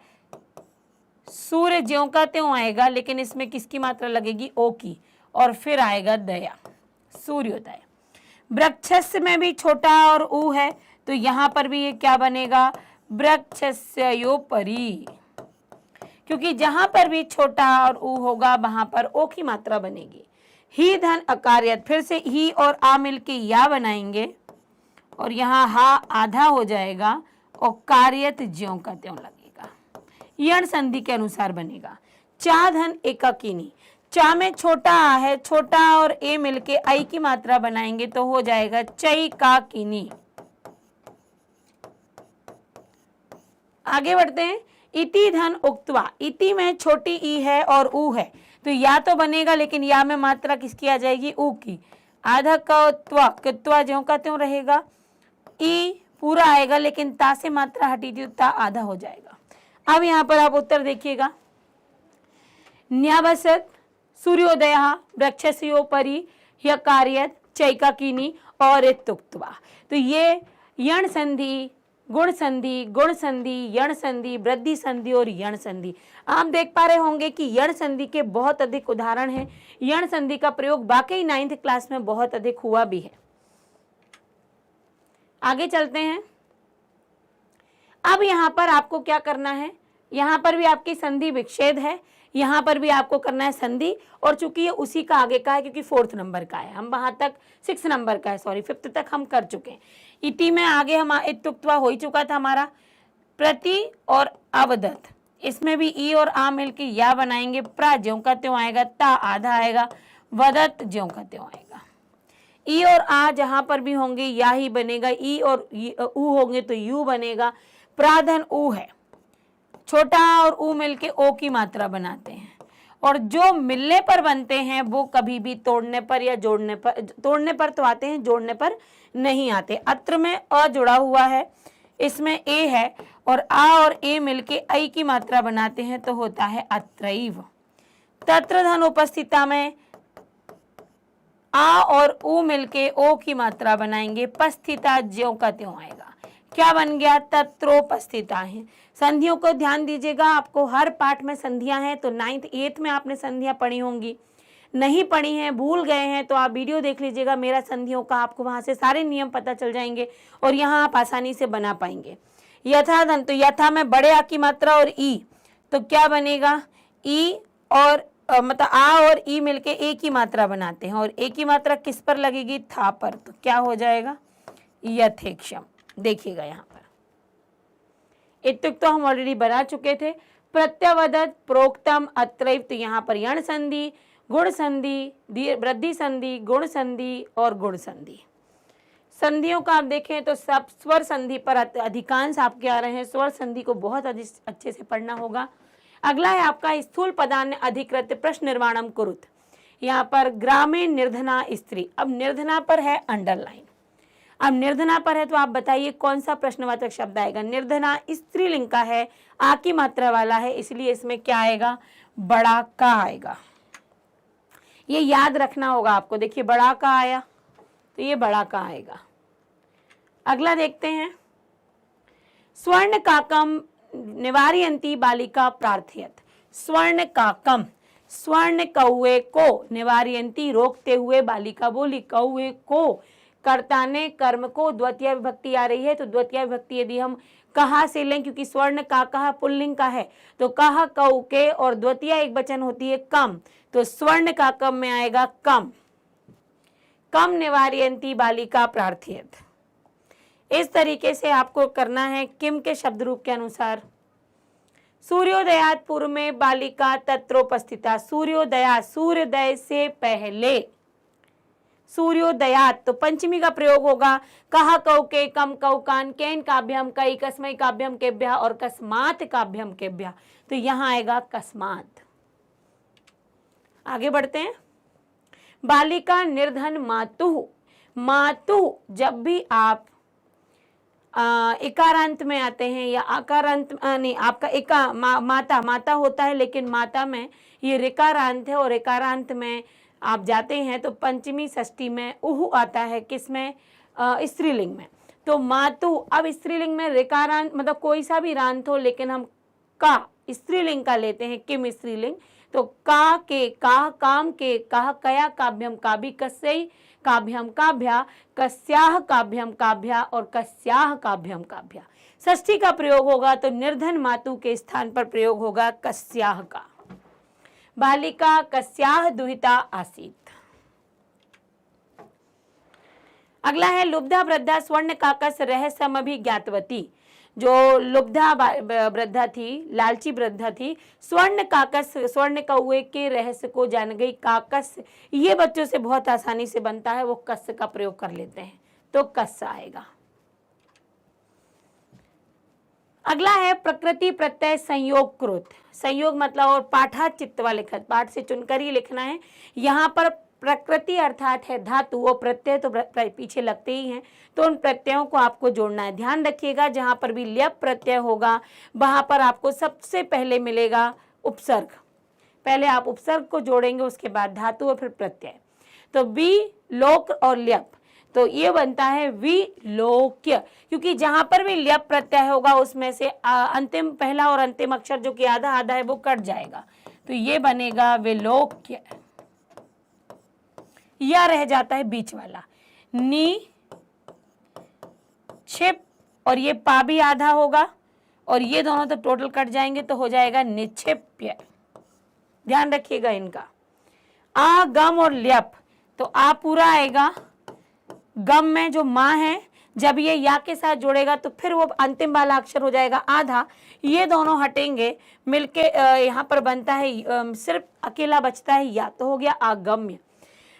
सूर्य ज्यों का त्यों आएगा, लेकिन इसमें किसकी मात्रा लगेगी? ओ की, और फिर आएगा दया, सूर्योदय। वृक्षस्य में भी छोटा और ऊ है, तो यहाँ पर भी ये क्या बनेगा? वृक्षस्योपरि, क्योंकि जहां पर भी छोटा और ऊ होगा वहां पर ओ की मात्रा बनेगी। ही धन अकार्यत, फिर से ही और आ मिलके या बनाएंगे और यहाँ हा आधा हो जाएगा और कार्यत ज्यों का त्यों लगेगा, यण संधि के अनुसार बनेगा। चा धन एकाकिनी, चा में छोटा आ है, छोटा और ए मिलके आई की मात्रा बनाएंगे तो हो जाएगा चई का किनी। आगे बढ़ते हैं, इति धन उक्तवा, इति में छोटी ई है और ऊ है, तो या तो बनेगा, लेकिन या में मात्रा किसकी आ जाएगी? ऊ की। आधा कत्वा, कत्वा ज्यों का त्यों रहेगा, ई पूरा आएगा, लेकिन ता से मात्रा हटी थी तो ता आधा हो जाएगा। अब यहाँ पर आप उत्तर देखिएगा, न्यावसत, सूर्योदय, वृक्षस्योपरि, ह्यकार्यत, चैकाकिनी और इत्युक्त्वा। तो ये यण संधि, गुण संधि, गुण संधि, यण संधि, वृद्धि संधि और यण संधि। आप देख पा रहे होंगे कि यण संधि के बहुत अधिक उदाहरण हैं। यण संधि का प्रयोग वाकई 9th क्लास में बहुत अधिक हुआ भी है। आगे चलते हैं। अब यहाँ पर आपको क्या करना है? यहाँ पर भी आपकी संधि विच्छेद है, यहाँ पर भी आपको करना है संधि, और चूंकि ये उसी का आगे का है क्योंकि 4th नंबर का है, हम वहां तक 6 नंबर का है, सॉरी 5th तक हम कर चुके हैं। इति में आगे हम इत्युक्त्वा हो ही चुका था हमारा। प्रति और अवदत, इसमें भी ई और आ मिलके या बनाएंगे, प्रा ज्यों का त्यों आएगा, ता आधा आएगा, वदत ज्यों का त्यों आएगा। ई और आ जहां पर भी होंगे या ही बनेगा, ई और ऊ होंगे तो यू बनेगा। प्राधन ऊ है, छोटा और ऊ मिलके ओ की मात्रा बनाते हैं, और जो मिलने पर बनते हैं वो कभी भी तोड़ने पर या जोड़ने पर, तोड़ने पर तो आते हैं, जोड़ने पर नहीं आते। अत्र में अ जुड़ा हुआ है, इसमें ए है, और आ और ए मिलके ऐ की मात्रा बनाते हैं तो होता है अत्रैव। तत्र धन उपस्थिता में आ और ऊ मिलके ओ की मात्रा बनाएंगे, पस्थिता ज्यों का त्यों आएगा। क्या बन गया? तत्रोपस्थिता है। संधियों को ध्यान दीजिएगा, आपको हर पाठ में संधियां हैं, तो 9th 8th में आपने संधियां पढ़ी होंगी। नहीं पढ़ी हैं, भूल गए हैं, तो आप वीडियो देख लीजिएगा मेरा संधियों का, आपको वहां से सारे नियम पता चल जाएंगे और यहाँ आप आसानी से बना पाएंगे। यथा धन, तो यथा में बड़े आ की मात्रा और ई, तो क्या बनेगा? ई और मतलब आ और ई मिलके ए की मात्रा बनाते हैं, और ए की मात्रा किस पर लगेगी? था पर, तो क्या हो जाएगा? यथेक्षम। देखिएगा यहाँ पर इत्युक्त तो हम ऑलरेडी बना चुके थे। प्रत्यवदत प्रोक्तम अत्रैव, तो यहाँ पर यण संधि, गुण संधि, वृद्धि संधि, गुण संधि और गुण संधि। संधियों का आप देखें तो सब स्वर संधि पर अधिकांश आपके आ रहे हैं, स्वर संधि को बहुत अच्छे से पढ़ना होगा। अगला है आपका स्थूल पदान्य अधिकृत प्रश्न निर्माणम कुरुत। यहाँ पर ग्रामीण निर्धना स्त्री, अब निर्धना पर है अंडरलाइन। अब निर्धना पर है तो आप बताइए कौन सा प्रश्नवाचक शब्द आएगा? निर्धना स्त्रीलिंग का है, आ की मात्रा वाला है, इसलिए इसमें क्या आएगा? बड़ा का आएगा। ये याद रखना होगा आपको। देखिए बड़ा का आया तो ये बड़ा का आएगा। अगला देखते हैं, स्वर्ण काकम निवारयंती बालिका प्रार्थयत। स्वर्ण काकम, स्वर्ण कौए को, निवारयंती रोकते हुए, बालिका बोली कौए को, कर्ता ने कर्म को, द्वितीय विभक्ति आ रही है, तो द्वितीय विभक्ति यदि हम कहा से लें, क्योंकि स्वर्ण का कहा पुल्लिंग का है, तो कहा कौ के, और द्वितीय एक वचन होती है कम, तो स्वर्ण का कम में आएगा कम। कम निवारयंती बालिका प्रार्थयत। इस तरीके से आपको करना है किम के शब्द रूप के अनुसार। सूर्योदयात पूर्व में बालिका तत्रोपस्थिता। सूर्योदया, सूर्योदय से पहले, सूर्योदयात तो पंचमी का प्रयोग होगा। कहा कौ के, कम कौ कान, केन काभ्यम कई, कस्मई काभ्यम केभ्यः और कस्मात काभ्यम केभ्यः, तो यहां आएगा कस्मात। आगे बढ़ते हैं। बालिका निर्धन मातुः। मातुः जब भी आप इकारांत में आते हैं या आकारांत नहीं, आपका माता, माता होता है, लेकिन माता में ये ऋकारांत है, और ऋकारांत में आप जाते हैं तो पंचमी षष्ठी में उहु आता है, किसमें? स्त्रीलिंग में। तो मातु, अब स्त्रीलिंग में ऋकारांत मतलब कोई सा भी रांत हो, लेकिन हम का स्त्रीलिंग का लेते हैं, किम स्त्रीलिंग, तो का के का, काम के कहा, कया काभ्यम काभि, कस्यै काभ्यम काभ्या, कस्याह काभ्यम काभ्या और कस्याह काभ्यम काभ्या। षष्ठी का प्रयोग होगा तो निर्धन मातु के स्थान पर प्रयोग होगा कस्याह का। बालिका कस्याह दुहिता आसीत। अगला है लुब्धा वृद्धा स्वर्ण काकस रहस्यमभि ज्ञातवती। जो लुब्धा वृद्धा थी, लालची वृद्धा थी, स्वर्ण काकस, स्वर्ण कौए के रहस्य को जान गई। काकस ये बच्चों से बहुत आसानी से बनता है, वो कस का प्रयोग कर लेते हैं, तो कस आएगा। अगला है प्रकृति प्रत्यय संयोग कृत। संयोग मतलब और पाठा चित्तवा लिखत, पाठ से चुनकर ही लिखना है। यहाँ पर प्रकृति अर्थात है धातु, वो प्रत्यय तो पीछे लगते ही हैं, तो उन प्रत्ययों को आपको जोड़ना है। ध्यान रखिएगा जहाँ पर भी ल्यप प्रत्यय होगा वहाँ पर आपको सबसे पहले मिलेगा उपसर्ग। पहले आप उपसर्ग को जोड़ेंगे, उसके बाद धातु और फिर प्रत्यय। तो वि लोक और ल्यप, तो ये बनता है विलोक्य, क्योंकि जहां पर भी ल्यप प्रत्यय होगा उसमें से अंतिम पहला और अंतिम अक्षर जो कि आधा आधा है वो कट जाएगा, तो ये बनेगा विलोक्य। या रह जाता है बीच वाला नी छिप, और ये पा भी आधा होगा, और ये दोनों तो टोटल कट जाएंगे, तो हो जाएगा निक्षिप्य। ध्यान रखिएगा इनका। आ गम और ल्यप, तो आ पूरा आएगा, गम में जो माँ है जब ये या के साथ जोड़ेगा तो फिर वो अंतिम वाला अक्षर हो जाएगा आधा, ये दोनों हटेंगे मिलके यहाँ पर बनता है सिर्फ अकेला बचता है या, तो हो गया आगम्य।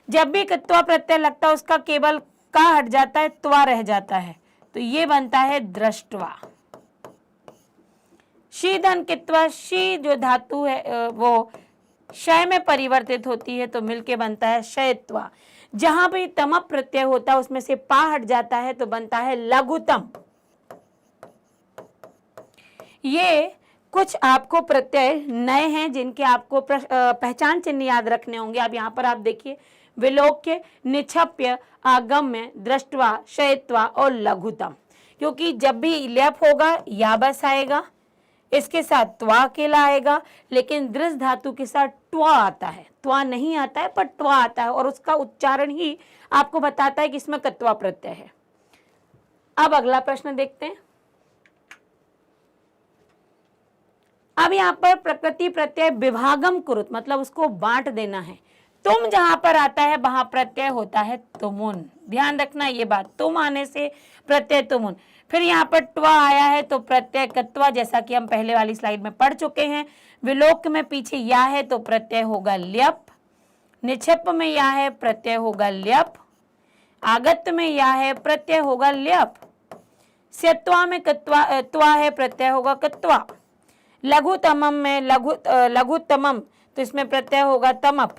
जब भी त्वा प्रत्यय लगता है उसका केवल का हट जाता है, त्वा रह जाता है, तो ये बनता है दृष्टवा। शी धन कित्वा, शी जो धातु है वो शय में परिवर्तित होती है तो मिलके बनता है शयत्वा। जहां भी तमप प्रत्यय होता है उसमें से पा हट जाता है तो बनता है लघुतम। ये कुछ आपको प्रत्यय नए हैं जिनके आपको पहचान चिन्ह याद रखने होंगे। अब यहाँ पर आप देखिए, विलोक्य, निक्षप्य, आगम्य, दृष्टवा, शयत्वा और लघुतम। क्योंकि जब भी लेप होगा या बस आएगा, इसके साथ त्वा अकेला आएगा, लेकिन दृस धातु के साथ ट्वा आता है। त्वा नहीं आता है पर ट्वा आता है और उसका उच्चारण ही आपको बताता है कि इसमें कत्वा प्रत्यय है। अब अगला प्रश्न देखते हैं। अब यहाँ पर प्रकृति प्रत्यय विभागम कुरुत, मतलब उसको बांट देना है। तुम जहां पर आता है वहां प्रत्यय होता है तुमुन, ध्यान रखना ये बात, तुम आने से प्रत्यय तुमुन। फिर यहाँ पर ट्वा आया है तो प्रत्यय कत्वा, जैसा कि हम पहले वाली स्लाइड में पढ़ चुके हैं। विलोक में पीछे या है तो प्रत्यय होगा ल्यप, निक्षेप में या है प्रत्यय होगा ल्यप, आगत में या है प्रत्यय होगा ल्यप, स्यत्वा में कत्वा त्वा है प्रत्यय होगा कत्वा, लघुतमम में लघुतमम तो इसमें प्रत्यय होगा तमप।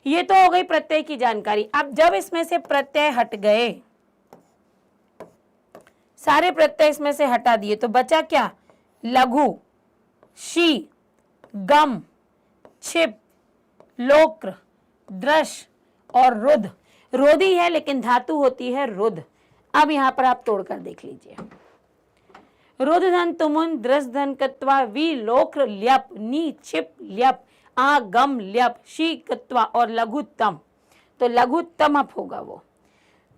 ये तो हो गई प्रत्यय की जानकारी। अब जब इसमें से प्रत्यय हट गए, सारे प्रत्यय इसमें से हटा दिए तो बचा क्या? लघु, शी, गम, छिप, लोक्र, दृश और रुद। रोधी है लेकिन धातु होती है रुद। अब यहां पर आप तोड़कर देख लीजिए। रुद धन तुमुन, द्रस धन कत्वा, वी लोक्र ल्यप, नी छिप ल्यप, आ गम ल्यप, शी कत्वा और लघुत्तम, तो लघुत्तम अप होगा वो।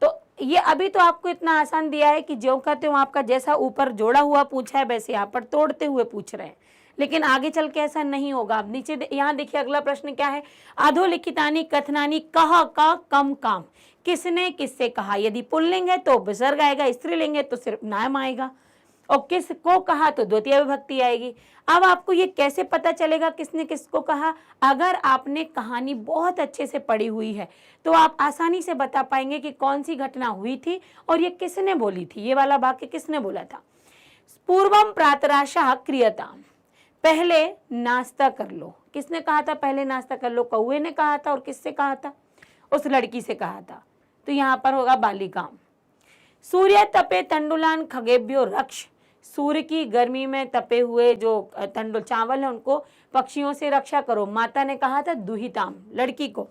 तो ये अभी तो आपको इतना आसान दिया है कि ज्यों का त्यों आपका जैसा ऊपर जोड़ा हुआ पूछा है वैसे यहाँ पर तोड़ते हुए पूछ रहे हैं, लेकिन आगे चल के ऐसा नहीं होगा। अब नीचे यहाँ देखिए अगला प्रश्न क्या है। अधोलिखितानि कथनानि कहा का कम काम, किसने किससे कहा। यदि पुल्लिंग है तो विसर्ग आएगा, स्त्रीलिंग है तो सिर्फ नाम आएगा, और किसको कहा तो द्वितीय विभक्ति आएगी। अब आपको ये कैसे पता चलेगा किसने किसको कहा? अगर आपने कहानी बहुत अच्छे से पढ़ी हुई है तो आप आसानी से बता पाएंगे कि कौन सी घटना हुई थी और ये किसने बोली थी, ये वाला वाक्य किसने बोला था। पूर्वम प्रातराशा क्रियताम, पहले नाश्ता कर लो। किसने कहा था पहले नाश्ता कर लो? कौवे ने कहा था। और किससे कहा था? उस लड़की से कहा था। तो यहाँ पर होगा बालिकाम। सूर्य तपे तंडुलान खगेभ्यो रक्ष, सूर्य की गर्मी में तपे हुए जो तंडुल चावल है उनको पक्षियों से रक्षा करो। माता ने कहा था दुहिताम, लड़की को,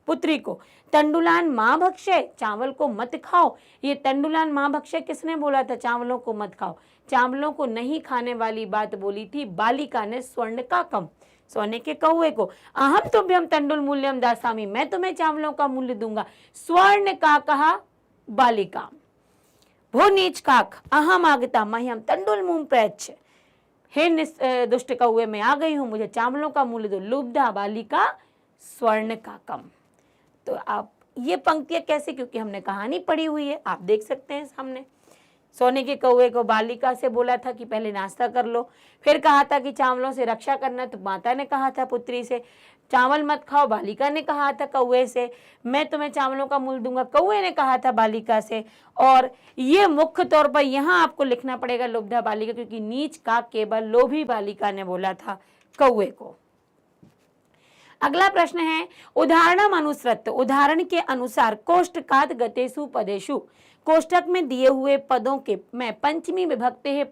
पुत्री को। तंडुलान माँ भक्षय, चावल को मत खाओ। ये तंडुलान माँ भक्षय किसने बोला था? चावलों को मत खाओ। चावलों को नहीं खाने वाली बात बोली थी बालिका ने स्वर्ण का कम, सोने के कौवे को। अहम तुभ्यम तंडुल मूल्यम दासामी, मैं तुम्हें चावलों का मूल्य दूंगा। स्वर्ण का कहा बालिका। भो नीच काक अहम आगता मह्यम तंडुल मुंह प्रैच्छ, हे दुष्ट कौवे मैं आ गई हूं, मुझे चावलों का मूल्य दो। लुब्धा बालिका स्वर्ण का कम। तो आप ये पंक्तियां कैसे, क्योंकि हमने कहानी पढ़ी हुई है, आप देख सकते हैं सामने। सोने के कौवे को बालिका से बोला था कि पहले नाश्ता कर लो, फिर कहा था कि चावलों से रक्षा करना, तो माता ने कहा था पुत्री से चावल मत खाओ, बालिका ने कहा था कौवे से मैं तुम्हें चावलों का मूल्य दूंगा, कौवे ने कहा था बालिका से। और ये मुख्य तौर पर यहाँ आपको लिखना पड़ेगा लुब्धा बालिका, क्योंकि नीच का केवल लोभी बालिका ने बोला था कौवे को। अगला प्रश्न है उदाहरणम अनुसृत, उदाहरण के अनुसार कोष्टकात गतेषु पदेषु, कोष्टक में दिए हुए पदों के में पंचमी विभक्ति है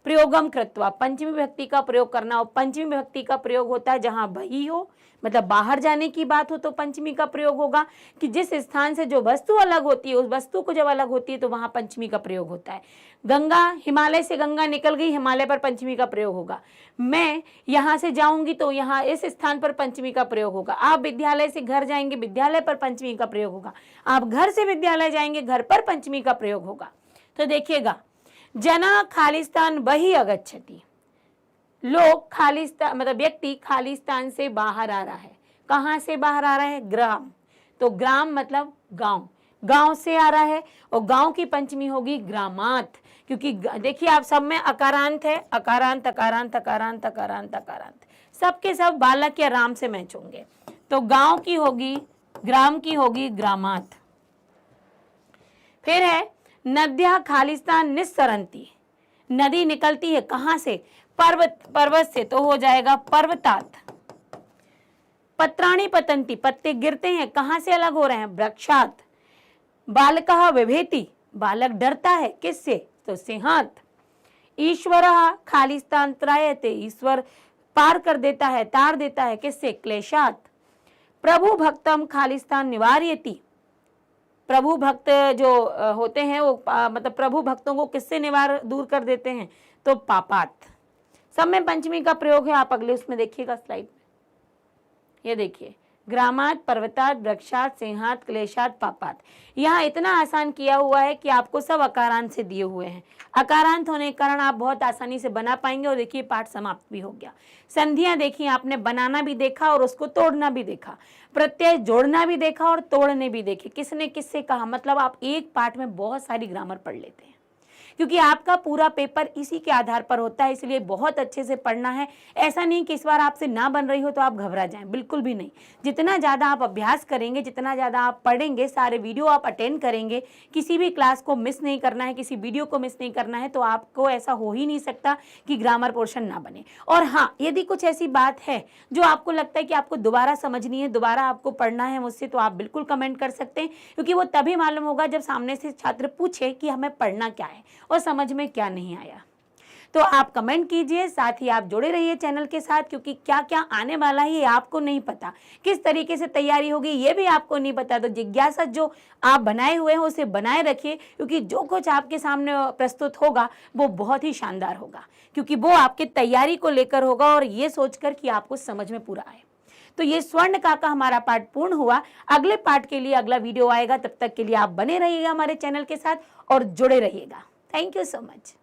प्रयोगम कृत्वा, पंचमी विभक्ति का प्रयोग करना हो। पंचमी विभक्ति का प्रयोग होता है जहां बही हो, मतलब बाहर जाने की बात हो तो पंचमी का प्रयोग होगा, कि जिस स्थान से जो वस्तु अलग होती है उस वस्तु को जब अलग होती है तो वहां पंचमी का प्रयोग होता है। गंगा, हिमालय से गंगा निकल गई, हिमालय पर पंचमी का प्रयोग होगा। मैं यहाँ से जाऊंगी तो यहाँ इस स्थान पर पंचमी का प्रयोग होगा। आप विद्यालय से घर जाएंगे, विद्यालय पर पंचमी का प्रयोग होगा। आप घर से विद्यालय जाएंगे, घर पर पंचमी का प्रयोग होगा। तो देखिएगा, जना खालिस्तान बही अगच्छति, लोग खालिस्तान मतलब व्यक्ति खालिस्तान से बाहर आ रहा है। कहाँ से बाहर आ रहा है? ग्राम। तो ग्राम मतलब गांव, गांव से आ रहा है, और गांव की पंचमी होगी ग्रामांत, क्योंकि देखिए आप सब में अकारांत है, अकारांत अकारांत अकारांत अकारांत अकारांत, सबके सब बालक या राम से मैच होंगे। तो गांव की होगी ग्राम की होगी ग्रामात। फिर है नद्या खालिस्तान निस्सरंती, नदी निकलती है कहां से, पर्वत से, तो हो जाएगा पर्वतात। पत्राणि पतंती, पत्ते गिरते हैं कहां से अलग हो रहे हैं, वृक्षात। बालकः विभेति, बालक डरता है किससे, तो सिंहात। ईश्वरः खालिस्तान त्रायते, ईश्वर पार कर देता है, तार देता है किससे, क्लेशात। प्रभु भक्तम खालिस्तान निवार्यति, प्रभु भक्त जो होते हैं वो मतलब प्रभु भक्तों को किससे निवार दूर कर देते हैं, तो पापात। सब में पंचमी का प्रयोग है, आप अगले उसमें देखिएगा स्लाइड में। ये देखिए, ग्रामात, पर्वतात, वृक्षात, सिंहात, क्लेशात, पापात। यहाँ इतना आसान किया हुआ है कि आपको सब अकारांत से दिए हुए हैं। अकारांत होने के कारण आप बहुत आसानी से बना पाएंगे। और देखिए पाठ समाप्त भी हो गया। संधियां देखिए, आपने बनाना भी देखा और उसको तोड़ना भी देखा, प्रत्यय जोड़ना भी देखा और तोड़ने भी देखे, किसने किससे कहा। मतलब आप एक पाठ में बहुत सारी ग्रामर पढ़ लेते हैं, क्योंकि आपका पूरा पेपर इसी के आधार पर होता है। इसलिए बहुत अच्छे से पढ़ना है। ऐसा नहीं कि इस बार आपसे ना बन रही हो तो आप घबरा जाएं, बिल्कुल भी नहीं। जितना ज़्यादा आप अभ्यास करेंगे, जितना ज़्यादा आप पढ़ेंगे, सारे वीडियो आप अटेंड करेंगे, किसी भी क्लास को मिस नहीं करना है, किसी वीडियो को मिस नहीं करना है, तो आपको ऐसा हो ही नहीं सकता कि ग्रामर पोर्शन ना बने। और हाँ, यदि कुछ ऐसी बात है जो आपको लगता है कि आपको दोबारा समझनी है, दोबारा आपको पढ़ना है मुझसे, तो आप बिल्कुल कमेंट कर सकते हैं, क्योंकि वो तभी मालूम होगा जब सामने से छात्र पूछे कि हमें पढ़ना क्या है और समझ में क्या नहीं आया। तो आप कमेंट कीजिए, साथ ही आप जुड़े रहिए चैनल के साथ, क्योंकि क्या क्या आने वाला है ये आपको नहीं पता, किस तरीके से तैयारी होगी ये भी आपको नहीं पता। तो जिज्ञासा जो आप बनाए हुए हैं उसे बनाए रखिए, क्योंकि जो कुछ आपके सामने प्रस्तुत होगा वो बहुत ही शानदार होगा, क्योंकि वो आपके तैयारी को लेकर होगा और ये सोचकर कि आपको समझ में पूरा आए। तो ये स्वर्ण का हमारा पाठ पूर्ण हुआ। अगले पाठ के लिए अगला वीडियो आएगा, तब तक के लिए आप बने रहिएगा हमारे चैनल के साथ और जुड़े रहिएगा। Thank you so much.